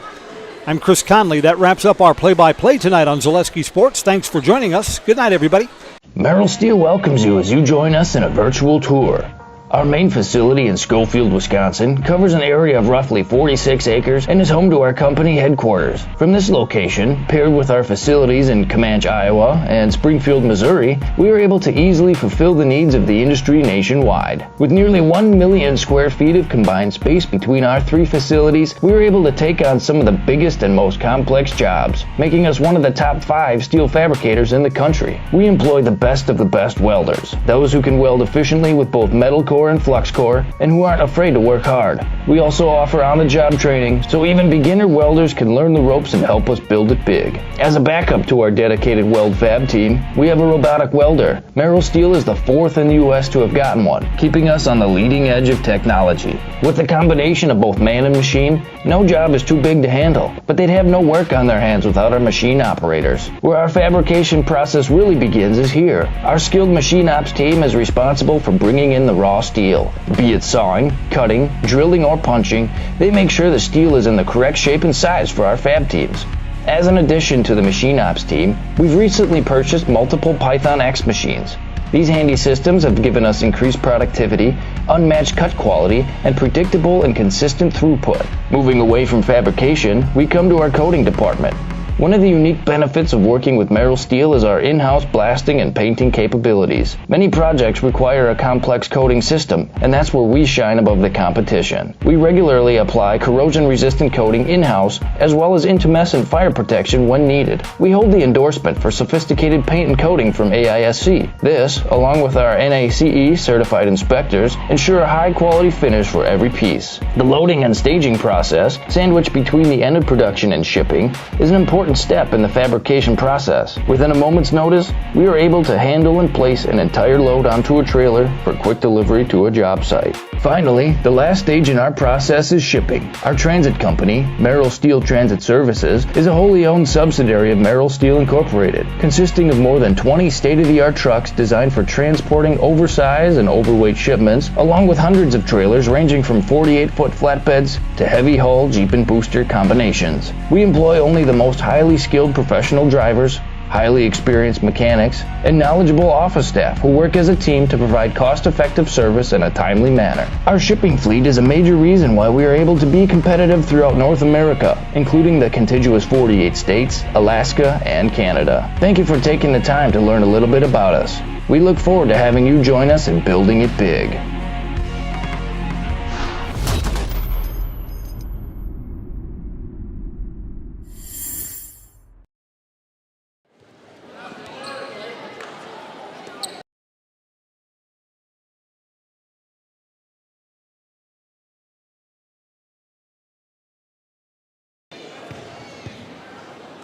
I'm Chris Conley. That wraps up our play-by-play tonight on Zaleski Sports. Thanks for joining us. Good night, everybody. Merrill Steel welcomes you as you join us in a virtual tour. Our main facility in Schofield, Wisconsin covers an area of roughly 46 acres and is home to our company headquarters. From this location, paired with our facilities in Comanche, Iowa and Springfield, Missouri, we are able to easily fulfill the needs of the industry nationwide. With nearly 1 million square feet of combined space between our three facilities, we are able to take on some of the biggest and most complex jobs, making us one of the top 5 steel fabricators in the country. We employ the best of the best welders, those who can weld efficiently with both metal core and flux core, and who aren't afraid to work hard. We also offer on-the-job training, so even beginner welders can learn the ropes and help us build it big. As a backup to our dedicated weld fab team, we have a robotic welder. Merrill Steel is the 4th in the U.S. to have gotten one, keeping us on the leading edge of technology. With the combination of both man and machine, no job is too big to handle, but they'd have no work on their hands without our machine operators. Where our fabrication process really begins is here. Our skilled machine ops team is responsible for bringing in the raw steel. Be it sawing, cutting, drilling, or punching, they make sure the steel is in the correct shape and size for our fab teams. As an addition to the machine ops team, we've recently purchased multiple Python X machines. These handy systems have given us increased productivity, unmatched cut quality, and predictable and consistent throughput. Moving away from fabrication, we come to our coating department. One of the unique benefits of working with Merrill Steel is our in-house blasting and painting capabilities. Many projects require a complex coating system, and that's where we shine above the competition. We regularly apply corrosion-resistant coating in-house, as well as intumescent fire protection when needed. We hold the endorsement for sophisticated paint and coating from AISC. This, along with our NACE certified inspectors, ensure a high-quality finish for every piece. The loading and staging process, sandwiched between the end of production and shipping, is an important step in the fabrication process. Within a moment's notice, we are able to handle and place an entire load onto a trailer for quick delivery to a job site. Finally, the last stage in our process is shipping. Our transit company, Merrill Steel Transit Services, is a wholly owned subsidiary of Merrill Steel Incorporated, consisting of more than 20 state-of-the-art trucks designed for transporting oversized and overweight shipments, along with hundreds of trailers ranging from 48-foot flatbeds to heavy-haul Jeep and booster combinations. We employ only the most highly skilled professional drivers, highly experienced mechanics, and knowledgeable office staff who work as a team to provide cost-effective service in a timely manner. Our shipping fleet is a major reason why we are able to be competitive throughout North America, including the contiguous 48 states, Alaska, and Canada. Thank you for taking the time to learn a little bit about us. We look forward to having you join us in building it big.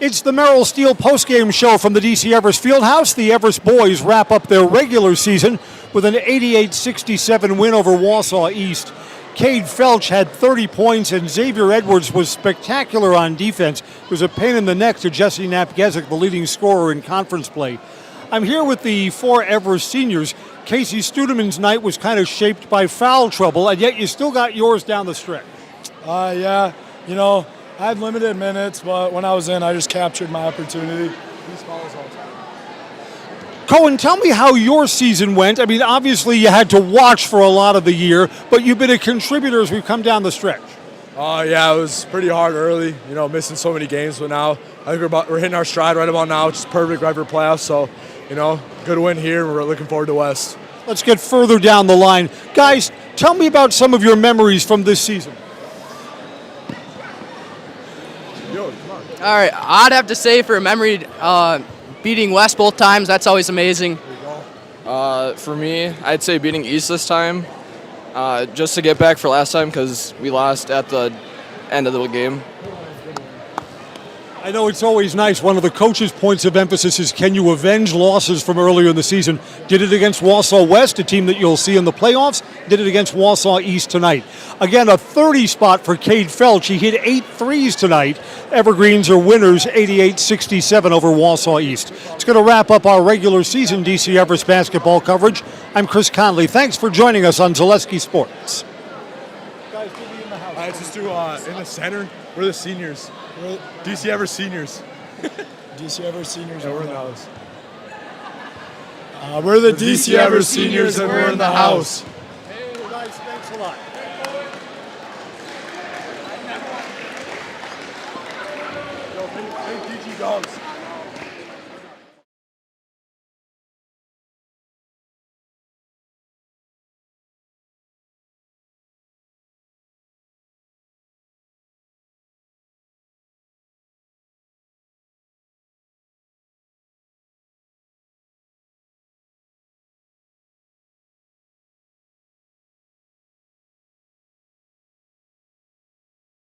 It's the Merrill Steel postgame show from the DC Everest Fieldhouse. The Everest boys wrap up their regular season with an 88-67 win over Wausau East. Cade Felch had 30 points, and Xavier Edwards was spectacular on defense. It was a pain in the neck to Jesse Knapp-Gezik, the leading scorer in conference play. I'm here with the 4 Everest seniors. Casey Studeman's night was kind of shaped by foul trouble, and yet you still got yours down the stretch. Yeah, you know, I had limited minutes, but when I was in, I just captured my opportunity. These fouls all the time. Cohen, tell me how your season went. I mean, obviously you had to watch for a lot of the year, but you've been a contributor as we've come down the stretch. Yeah, it was pretty hard early, missing so many games, but now I think we're hitting our stride right about now, which is perfect right for playoffs. So, good win here. We're looking forward to West. Let's get further down the line. Guys, tell me about some of your memories from this season. All right, I'd have to say for a memory, beating West both times, that's always amazing. For me, I'd say beating East this time, just to get back for last time because we lost at the end of the game. I know it's always nice. One of the coach's points of emphasis is, can you avenge losses from earlier in the season? Did it against Wausau West, a team that you'll see in the playoffs. Did it against Wausau East tonight. Again, a 30 spot for Cade Felch. He hit 8 threes tonight. Evergreens are winners, 88-67 over Wausau East. It's going to wrap up our regular season DC Everest basketball coverage. I'm Chris Conley. Thanks for joining us on Zaleski Sports. Guys, give me in the house. Let's just do in the center. We're the seniors. We're DC Everest seniors. DC Everest seniors. Yeah, we're in the house. We're the DC Everest seniors and we're in the house. Hey, guys, thanks a lot. Yo, big DG dogs.